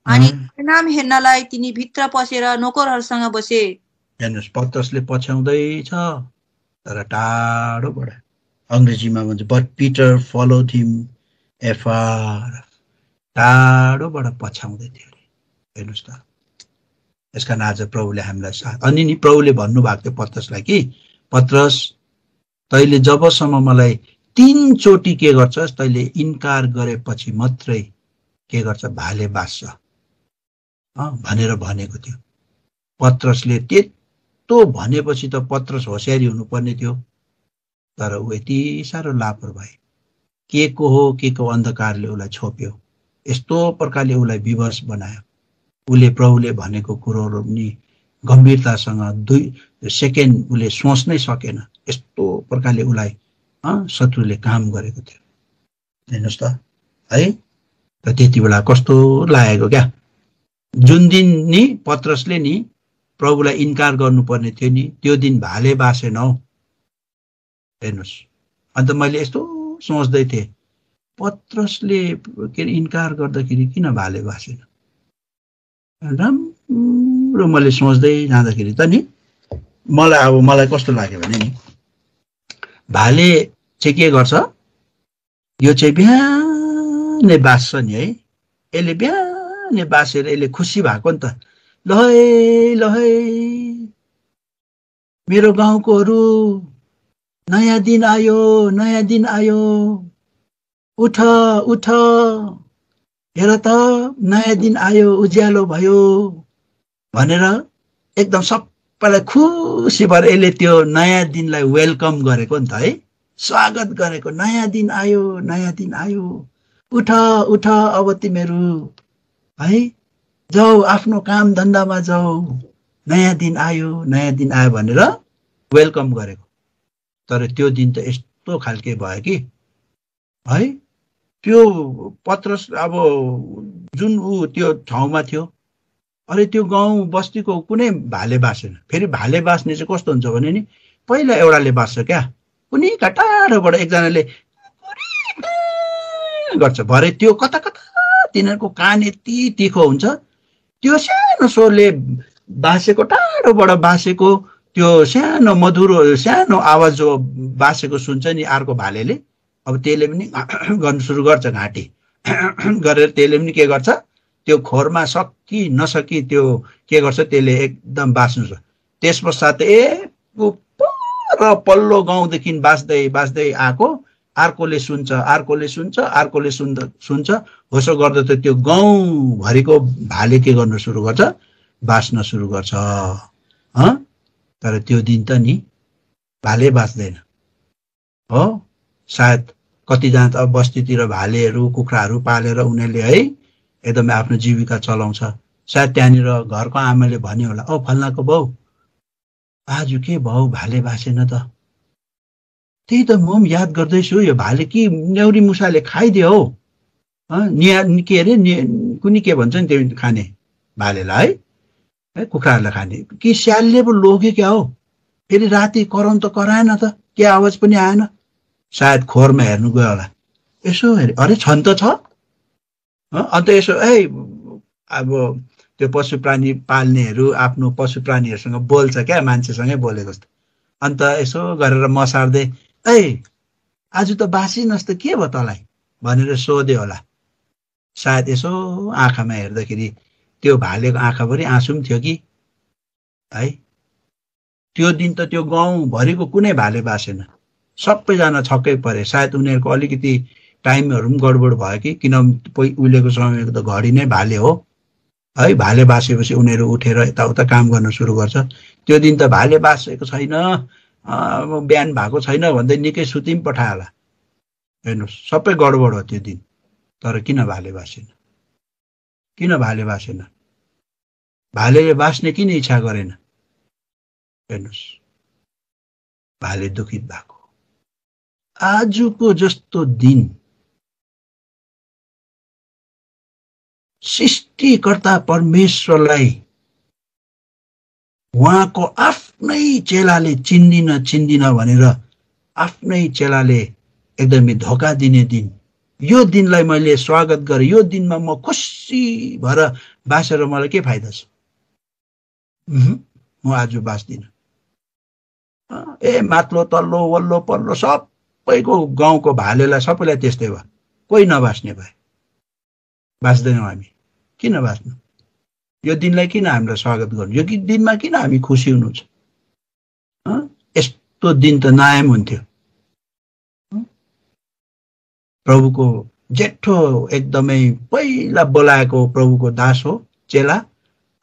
अनि परिणाम हेर्नलाई तिनी भित्र पसेर नोकरहरूसँग बसे। हेर्नुहोस्, पत्रुसले पछ्याउँदैछ तर टाढोबाट। अङ्ग्रेजीमा भन्छ बट पिटर फलोड हिम एफार। टाढोबाट पछ्याउँदै थियो अरे। हेर्नुहोस् त, यस कारण आज प्रभुले हामीलाई साथ। अनि नि प्रभुले भन्नुभएको थियो पत्रुसलाई कि पत्रुस, तैँले जबसम्म मलाई 3 चोटि के गर्छस्, तैँले इन्कार गरेपछि मात्रै के गर्छ? भाले बाँच्छ भनेर भनेको थियो। पत्रुसले त्यस्तो भनेपछि त पत्रुस होसियारी हुनुपर्ने थियो, तर ऊ यति साह्रो लापरवाही, के को अन्धकारले उसलाई छोप्यो, यस्तो प्रकारले उसलाई विवश बनायो। उसले प्रभुले भनेको कुरोहरू पनि गम्भीरतासँग 2 सेकेन्ड उसले सोच्नै सकेन। यस्तो प्रकारले उसलाई शत्रुले काम गरेको थियो। हेर्नुहोस् त है, र त्यति बेला कस्तो लागेको क्या? जुन दिन नि पत्रुसले नि प्रभुलाई इन्कार गर्नुपर्ने थियो नि, त्यो दिन भाले बाँसेन हौ। हेर्नुहोस्, अन्त मैले यस्तो सोच्दै थिएँ, पत्रुसले के अरे इन्कार गर्दाखेरि किन भाले बाँसेन? राम्रो मैले सोच्दै जाँदाखेरि त नि मलाई कस्तो लाग्यो भने नि, भाले चाहिँ के गर्छ? यो चाहिँ बिहानै बाँच्छ नि है, यसले बिहानै बाँसेर यसले खुसी भएको नि त, ल है मेरो गाउँकोहरू नयाँ दिन आयो, उठ हेर त नयाँ दिन आयो, उज्यालो भयो भनेर एकदम सबैलाई खुसी भएर यसले त्यो नयाँ दिनलाई वेलकम गरेको नि त है, स्वागत गरेको। नयाँ दिन आयो, उठ अब तिमीहरू है जाऊ, आफ्नो काम धन्दामा जाऊ, नयाँ दिन आयो भनेर वेलकम गरेको। तर त्यो दिन त यस्तो खालके भयो कि है, त्यो पत्रुस अब जुन ऊ त्यो ठाउँमा थियो, अरे त्यो गाउँ बस्तीको कुनै भाले बाँसेन। फेरि भाले बाँच्ने चाहिँ कस्तो हुन्छ भने नि पहिला एउटाले बाँच्छ क्या, कुनै टाढोबाट एकजनाले गर्छ, भरे त्यो कता कता तिनीहरूको कान यति तिखो हुन्छ, त्यो सानो स्वरले बाँसेको टाढोबाट बाँसेको त्यो सानो मधुरो सानो आवाज जो बाँसेको सुन्छ नि अर्को भालेले, अब त्यसले पनि गर्नु सुरु गर्छ, घाँटी गरेर त्यसले पनि के गर्छ, त्यो खोरमा सकि नसकी त्यो के गर्छ, त्यसले एकदम बाँच्नु छ। त्यस पश्चात पर पल्लो गाउँदेखि बाँच्दै बाँच्दै आएको अर्कोले सुन्छ, अर्कोले सुन्छ, अर्कोले सुन्छ, होसो गर्दा त त्यो गाउँभरिको भाले के गर्नु सुरु गर्छ, बाँच्न सुरु गर्छ। तर त्यो दिन त नि भाले बाँच्दैन हो। सायद कतिजना त अब बस्तीतिर भालेहरू कुखुराहरू पालेर उनीहरूले है एकदमै आफ्नो जीविका चलाउँछ। सायद त्यहाँनिर घरको आमाले भन्यो होला, औ फल्नाको बाउ आज के भयो भाले बाँचेन त। त्यही त म पनि याद गर्दैछु, यो भाले कि न्याउरी मुसाले खाइदियो हौ। के अरे कुनै के भन्छ नि त्यो खाने भालेलाई है कुखुराहरूलाई खाने, कि स्यालले पो लोग्यो क्या हो। फेरि राति कराउनु त कराएन त, के आवाज पनि आएन। सायद खोरमा हेर्नु गयो होला, यसो हेरे अरे छन् त छ। अन्त यसो अब त्यो पशु प्राणी पाल्नेहरू आफ्नो पशु प्राणीहरूसँग बोल्छ क्या, मान्छेसँगै बोलेको जस्तो। अन्त यसो गरेर मसार्दै आज त बाँचिनस् त, के भयो तँलाई भनेर सोध्यो होला। सायद यसो आँखामा हेर्दाखेरि त्यो भालेको आँखाभरि आँसु पनि थियो कि है। त्यो दिन त त्यो गाउँभरिको कुनै भाले बाँचेन, सबैजना छक्कै परे। सायद उनीहरूको अलिकति टाइमहरू पनि गडबड भयो कि, किन उहिलेको समयको त घडी नै भाले हो है। भाले बाँसेपछि उनीहरू उठेर यताउता काम गर्न सुरु गर्छ। त्यो दिन त भाले बाँचेको छैन, बिहान भएको छैन भन्दै निकै सुति पनि पठायो होला। हेर्नुहोस् सबै गडबड हो त्यो दिन। तर किन भाले बाँचेन, किन भाले बाँचेन, भालेले बाँच्ने किन इच्छा गरेन। हेर्नुहोस् भाले दुखित भएको। आजको जस्तो दिन सृष्टिकर्ता परमेश्वरलाई उहाँको आफ्नै चेलाले चिन्दिन भनेर आफ्नै चेलाले एकदमै धोका दिने दिन। यो दिनलाई मैले स्वागत गरेँ, यो दिनमा म खुसी भएर बाँचेर मलाई के फाइदा छ। म आज बाँच्दिनँ। माथलो तल्लो वल्लो पल्लो सबैको गाउँको भालेलाई सबैलाई त्यस्तै भयो, कोही नबाँच्ने भए। बाँच्दैनौँ हामी, किन बाँच्नु। यो दिनलाई किन हामीलाई स्वागत गर्नु, यो दिनमा किन हामी खुसी हुनु छ। यस्तो दिन त नायम हुन्थ्यो। प्रभुको जेठो एकदमै पहिला बोलाएको प्रभुको दास हो चेला।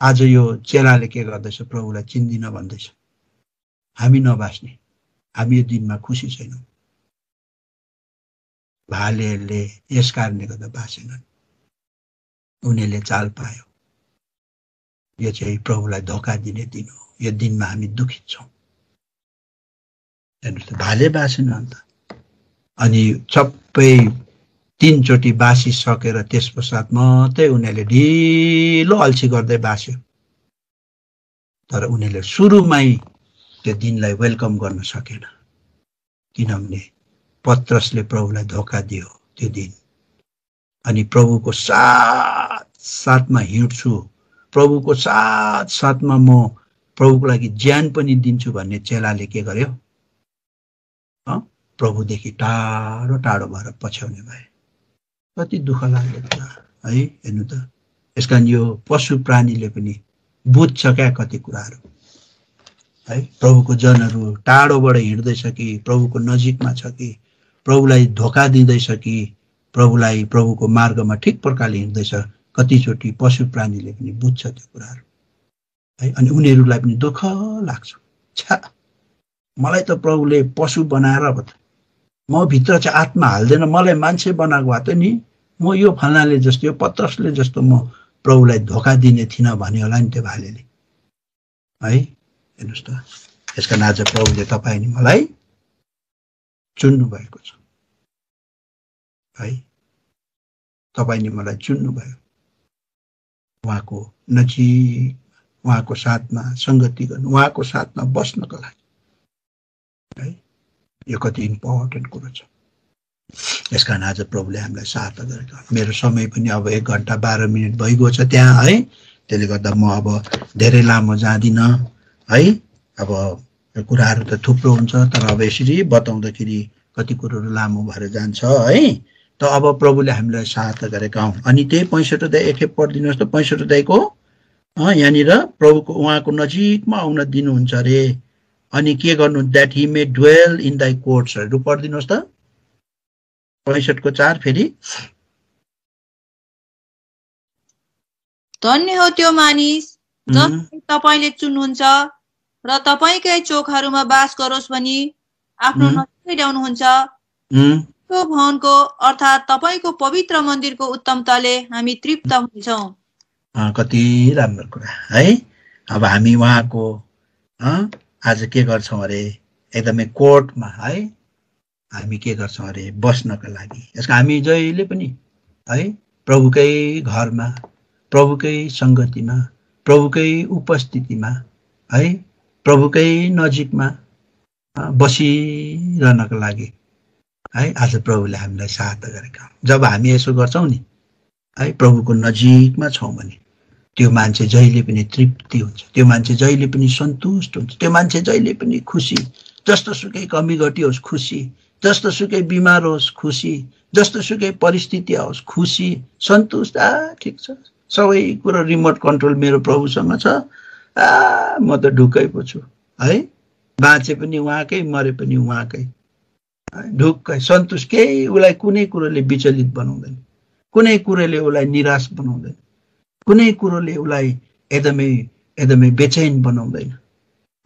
आज यो चेलाले के गर्दैछ, प्रभुलाई चिन्दिन भन्दैछ। हामी नबाँच्ने, हामी यो दिनमा खुसी छैनौँ। भालेहरूले यस कारणले गर्दा बाँचेनन्, उनीहरूले चाल पायो। यो चाहिँ प्रभुलाई धोका दिने दिन हो। यो दिनमा हामी दुखित छौँ। हेर्नुहोस् त भाले बाँचेन अन्त। अनि सबै 3 चोटि बाँचिसकेर त्यस पश्चात मात्रै उनीहरूले ढिलो अल्छी गर्दै बाँच्यो। तर उनीहरूले सुरुमै त्यो दिनलाई वेलकम गर्न सकेन, किनभने पत्रसले प्रभुलाई धोका दियो त्यो दिन। अनि प्रभुको साथमा हिँड्छु, प्रभुको साथमा म प्रभुको लागि ज्यान पनि दिन्छु भन्ने चेलाले के गर्यो, प्रभुदेखि टाढो टाढो भएर पछ्याउने भए। कति दुःख लाग्यो त है। हेर्नु त, यसकारण यो पशु प्राणीले पनि बुझ्छ क्या कति कुराहरू है। प्रभुको जनहरू टाढोबाट हिँड्दैछ कि प्रभुको नजिकमा छ कि, प्रभुलाई धोका दिँदैछ कि प्रभुलाई प्रभुको मार्गमा ठिक प्रकारले हिँड्दैछ, कतिचोटि पशु प्राणीले पनि बुझ्छ त्यो कुराहरू है। अनि उनीहरूलाई पनि दुःख लाग्छ, छा मलाई त प्रभुले पशु बनाएर म भित्र चाहिँ आत्मा हाल्दैन, मलाई मान्छे बनाएको भए त नि म यो फलानाले जस्तो यो पत्रसले जस्तो म प्रभुलाई धोका दिने थिइनँ भन्यो होला नि त्यो भालेले है। हेर्नुहोस् त, यसका आज प्रभुले तपाईँ अनि मलाई चुन्नु भएको छ है। तपाईँ नि मलाई चुन्नु भयो। उहाँको नजिक, उहाँको साथमा संगति गर्नु, उहाँको साथमा बस्नको लागि है। यो कति इम्पोर्टेन्ट कुरो छ। यसकारण आज प्रभुले हामीलाई सहायता गरेको। मेरो समय पनि अब 1 घण्टा 12 मिनट भइगयो छ त्यहाँ है। त्यसले गर्दा म अब धेरै लामो जाँदिनँ है। अब कुराहरू त थुप्रो हुन्छ, तर अब यसरी बताउँदाखेरि कति कुरोहरू लामो भएर जान्छ है। त अब प्रभुले हामीलाई सहायता गरेका हौँ। अनि त्यही 65 अध्याय एकखेप पढिदिनुहोस् त। 65 अध्यायको यहाँनिर प्रभुको उहाँको नजिकमा आउन दिनुहुन्छ अरे। अनि के गर्नु, that he may dwell in thy कोर्ट्सहरू पढिदिनुहोस् त। 65 को 4 फेरि। धन्य हो त्यो मानिस जसलाई तपाईले चुन्नुहुन्छ र तपाईकै चोकहरूमा बास गरोस् भनी आफ्नो नजिकै ल्याउनुहुन्छ। त्यो भवनको अर्थात् तपाईको पवित्र मन्दिरको उत्तमताले हामी तृप्त हुन्छौँ। कति राम्रो कुरा है। अब हामी उहाँको आज के गर्छौँ अरे, एकदमै कोर्टमा है हामी के गर्छौँ अरे, बस्नका लागि। यसको हामी जहिले पनि है प्रभुकै घरमा, प्रभुकै संगतिमा, प्रभुकै उपस्थितिमा है, प्रभुकै नजिकमा बसिरहनको लागि है आज प्रभुले हामीलाई सहायता गरेका हौँ। जब हामी यसो गर्छौँ नि है, प्रभुको नजिकमा छौँ भने त्यो मान्छे जहिले पनि तृप्ति हुन्छ, त्यो मान्छे जहिले पनि सन्तुष्ट हुन्छ, त्यो मान्छे जहिले पनि खुसी। जस्तो सुकै कमी घटी होस् खुसी, जस्तो सुकै बिमार होस् खुसी, जस्तो सुकै परिस्थिति आओस् खुसी, सन्तुष्ट। ठिक छ, सबै कुरो रिमोट कन्ट्रोल मेरो प्रभुसँग छ। म त ढुक्कै पो छु है। बाँचे पनि उहाँकै, मरे पनि उहाँकै, ढुक्कै सन्तुष्ट। केही उसलाई कुनै कुरोले विचलित बनाउँदैन, कुनै कुरोले उसलाई निराश बनाउँदैन, कुनै कुरोले उसलाई एकदमै बेचैन बनाउँदैन।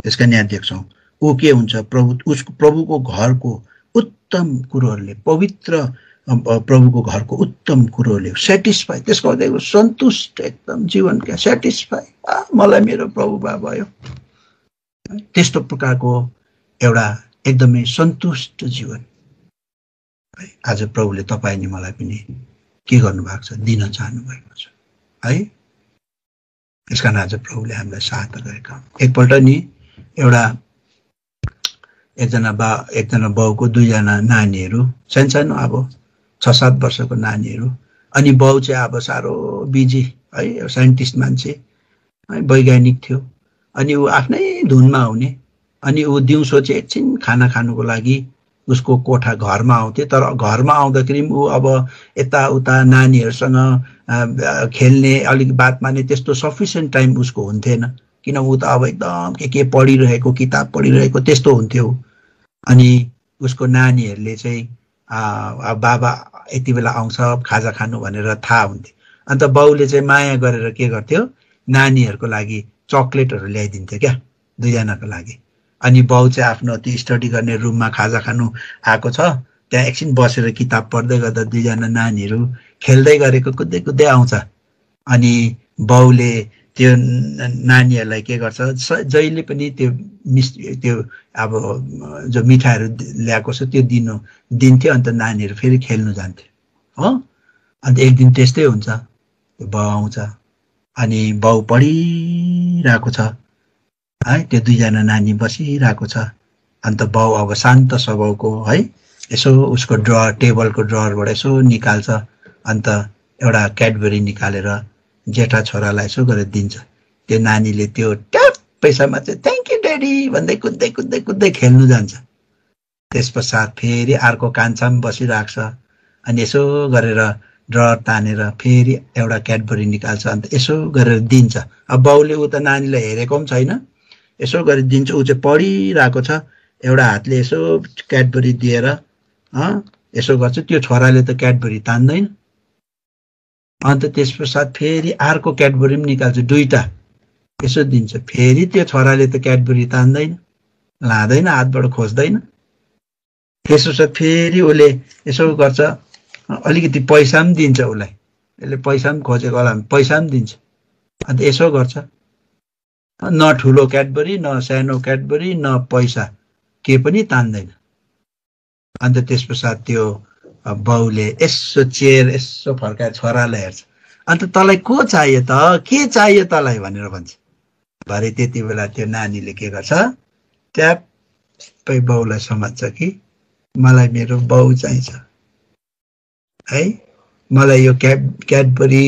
यसका यहाँ देख्छौँ ऊ के हुन्छ, प्रभुको घरको उत्तम कुरोहरूले, पवित्र प्रभुको घरको उत्तम कुरोहरूले सेटिस्फाई, त्यसको अर्थ सन्तुष्ट, एकदम जीवन क्या सेटिस्फाई। मलाई मेरो प्रभु बा भयो। त्यस्तो प्रकारको एउटा एकदमै सन्तुष्ट जीवन आज प्रभुले तपाईँ नि मलाई पनि के गर्नुभएको छ, दिन चाहनु भएको छ है। यसकारण आज प्रभुले हामीलाई सहायता गरेका हौँ। एकपल्ट नि एकजना बाउको 2 जना नानीहरू, सानो अब 6-7 वर्षको नानीहरू। अनि बाउ चाहिँ अब साह्रो बिजी है, साइन्टिस्ट मान्छे है, वैज्ञानिक थियो। अनि ऊ आफ्नै धुनमा हुने। अनि ऊ दिउँसो चाहिँ एकछिन खाना खानुको लागि उसको कोठा घरमा आउँथे। तर घरमा आउँदाखेरि ऊ अब यताउता नानीहरूसँग खेल्ने, अलिक बात मार्ने त्यस्तो सफिसियन्ट टाइम उसको हुन्थेन। किन ऊ त अब एकदम के पढिरहेको, किताब पढिरहेको त्यस्तो हुन्थ्यो। अनि उसको नानीहरूले चाहिँ बाबा यति बेला आउँछ खाजा खानु भनेर थाहा हुन्थ्यो। अन्त बाउले चाहिँ माया गरेर के गर्थ्यो, नानीहरूको लागि चक्लेटहरू ल्याइदिन्थ्यो क्या 2 जनाको लागि। अनि बाउ चाहिँ आफ्नो त्यो स्टडी गर्ने रुममा खाजा खानु आएको छ, त्यहाँ एकछिन बसेर किताब पढ्दै गर्दा 2 जना नानीहरू खेल्दै गरेको कुद्दै कुद्दै आउँछ। अनि बाउले त्यो नानीहरूलाई के गर्छ, जहिले पनि त्यो अब जो मिठाईहरू ल्याएको छ त्यो दिन्थ्यो। अन्त नानीहरू फेरि खेल्नु जान्थ्यो हो। अन्त एक दिन त्यस्तै हुन्छ, बाउ आउँछ अनि बाउ पढिरहेको छ है, त्यो 2 जना नानी बसिरहेको छ। अन्त बाउ अब शान्त स्वभावको है, यसो उसको टेबलको ड्ररबाट यसो निकाल्छ। अन्त एउटा क्याडबरी निकालेर जेठा छोरालाई यसो गरेर दिन्छ। त्यो नानीले त्यो ट्याप पैसामा चाहिँ थ्याङ्क यू ड्याडी भन्दै कुद्दै कुद्दै कुद्दै खेल्नु जान्छ। त्यस पश्चात फेरि अर्को कान्छामा बसिरहेको छ। अनि यसो गरेर ड्रर तानेर फेरि एउटा क्याडबरी निकाल्छ। अन्त यसो गरेर दिन्छ। अब बाउले ऊ त नानीलाई हेरेको पनि छैन, यसो गरेर दिन्छ। ऊ चाहिँ पढिरहेको छ, एउटा हातले यसो क्याडबरी दिएर यसो गर्छ। त्यो छोराले त क्याडबरी तान्दैन। अन्त त्यस पश्चात फेरि अर्को क्याडबरी पनि निकाल्छ, 2टा यसो दिन्छ। फेरि त्यो छोराले त क्याडबरी तान्दैन, लाँदैन, हातबाट खोज्दैन। त्यस पश्चात फेरि उसले यसो गर्छ, अलिकति पैसा पनि दिन्छ उसलाई। यसले पैसा पनि खोजेको होला, पैसा पनि दिन्छ। अन्त यसो गर्छ, न ठुलो क्याडबरी न सानो क्याडबरी न पैसा, के पनि तान्दैन। अन्त त्यस पश्चात त्यो बाउले यसो चेयर यसो फर्काएर छोरालाई हेर्छ। अन्त तँलाई को चाहियो त, के चाहियो तँलाई भनेर भन्छ। भरे त्यति बेला त्यो नानीले के गर्छ, ट्याप्पै बाउलाई समात्छ कि मलाई मेरो बाउ चाहिन्छ है, मलाई यो क्याडबरी,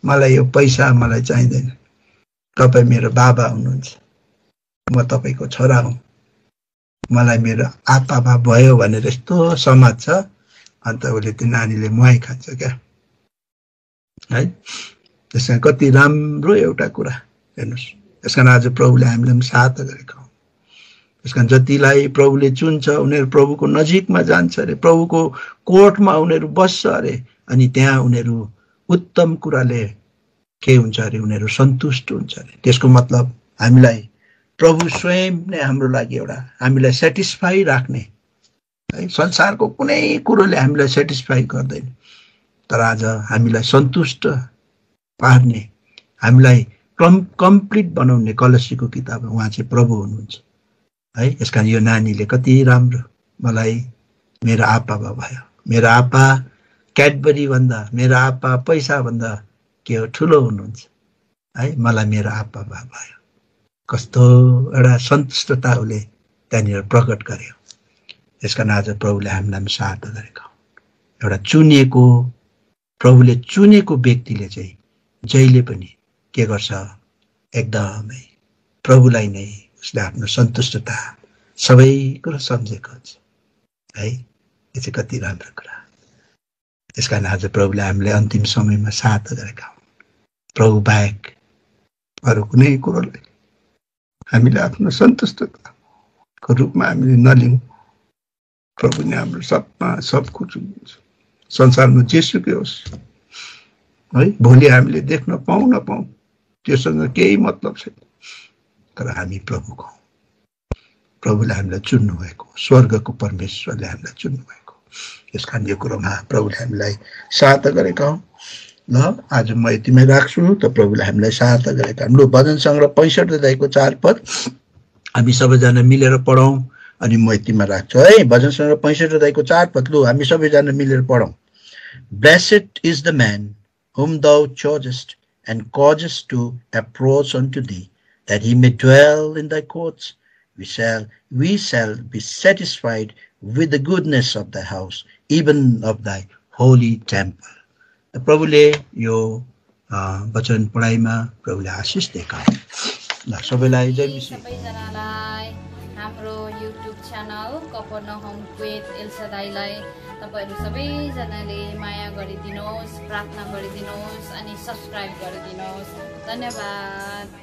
मलाई यो पैसा मलाई चाहिँदैन, तपाईँ मेरो बाबा हुनुहुन्छ, म तपाईँको छोरा हुँ, मलाई मेरो आप्पा भयो भनेर यस्तो समात्छ। अन्त उसले त्यो नानीले मुहाई खान्छ क्या है। त्यस कारण कति राम्रो एउटा कुरा हेर्नुहोस्। त्यस कारण आज प्रभुले हामीलाई पनि सहायता गरेका हौँ। त्यस कारण जतिलाई प्रभुले चुन्छ उनीहरू प्रभुको नजिकमा जान्छ अरे, प्रभुको कोर्टमा उनीहरू बस्छ अरे, अनि त्यहाँ उनीहरू उत्तम कुराले के हुन्छ अरे, उनीहरू सन्तुष्ट हुन्छ अरे। त्यसको मतलब हामीलाई प्रभु स्वयं नै हाम्रो लागि एउटा हामीलाई सेटिस्फाई राख्ने है। संसारको कुनै कुरोले हामीलाई सेटिस्फाई गर्दैन, तर आज हामीलाई सन्तुष्ट पार्ने, हामीलाई कम्प्लिट बनाउने कलसीको किताब उहाँ चाहिँ प्रभु हुनुहुन्छ है। यसकारण यो नानीले कति राम्रो, मलाई मेरो आप्पा भयो, मेरो आप्पा क्याडबरी भन्दा, मेरो आप्पा पैसा भन्दा के हो ठुलो हुनुहुन्छ है, मलाई मेरो आप्पा भयो। कस्तो एउटा सन्तुष्टता उसले त्यहाँनिर प्रकट गर्यो। यसकारण आज प्रभुले हामीलाई सहायता गरेका हौँ। एउटा चुनिएको, प्रभुले चुनेको व्यक्तिले चाहिँ जहिले पनि के गर्छ, एकदमै प्रभुलाई नै उसले आफ्नो सन्तुष्टता सबै कुरो सम्झेको हुन्छ है। यो चाहिँ कति राम्रो कुरा। त्यसकारण आज प्रभुले हामीलाई अन्तिम समयमा सहायता गरेका हौँ। प्रभु बाहेक अरू कुनै कुरोले हामीले आफ्नो सन्तुष्टताको रूपमा हामीले नलिउँ। प्रभु नै हाम्रो सबमा सब कुछ हुन्छ। संसारमा जेसुकै होस् है, भोलि हामीले देख्न पाउँ नपाउँ त्योसँग केही मतलब छैन, तर हामी प्रभुको हौँ। प्रभुले हामीलाई चुन्नु भएको, स्वर्गको परमेश्वरले हामीलाई चुन्नु भएको। यसकारण यो कुरोमा प्रभुले हामीलाई सहायता गरेका हौँ। ल आज म यतिमै राख्छु, त प्रभुले हामीलाई सहायता गरेका। हाम्रो भजन सङ्ग्रह 65 अध्यायको 4 पद हामी सबैजना मिलेर पढौँ, अनि म यतिमा राख्छु है। भजन सङ्ग्रह 65 अध्यायको 4 पद, लु हामी सबैजना मिलेर पढौँ। Blessed is the man whom thou choosest and causest to approach unto thee, that he may dwell in thy courts. We shall be satisfied with the goodness of thy house, even of thy holy temple. प्रभुले यो वचन पढाइमा प्रभुले आशिष दिएका हुन्। सबैलाई जय मसीह। सबैजनालाई हाम्रो युट्युब च्यानल कफरनहुम विथ एल्सादाईलाई तपाईहरु सबैजनाले माया गरिदिनुहोस्, प्रार्थना गरिदिनुहोस् अनि सब्स्क्राइब गरिदिनुहोस्। धन्यवाद।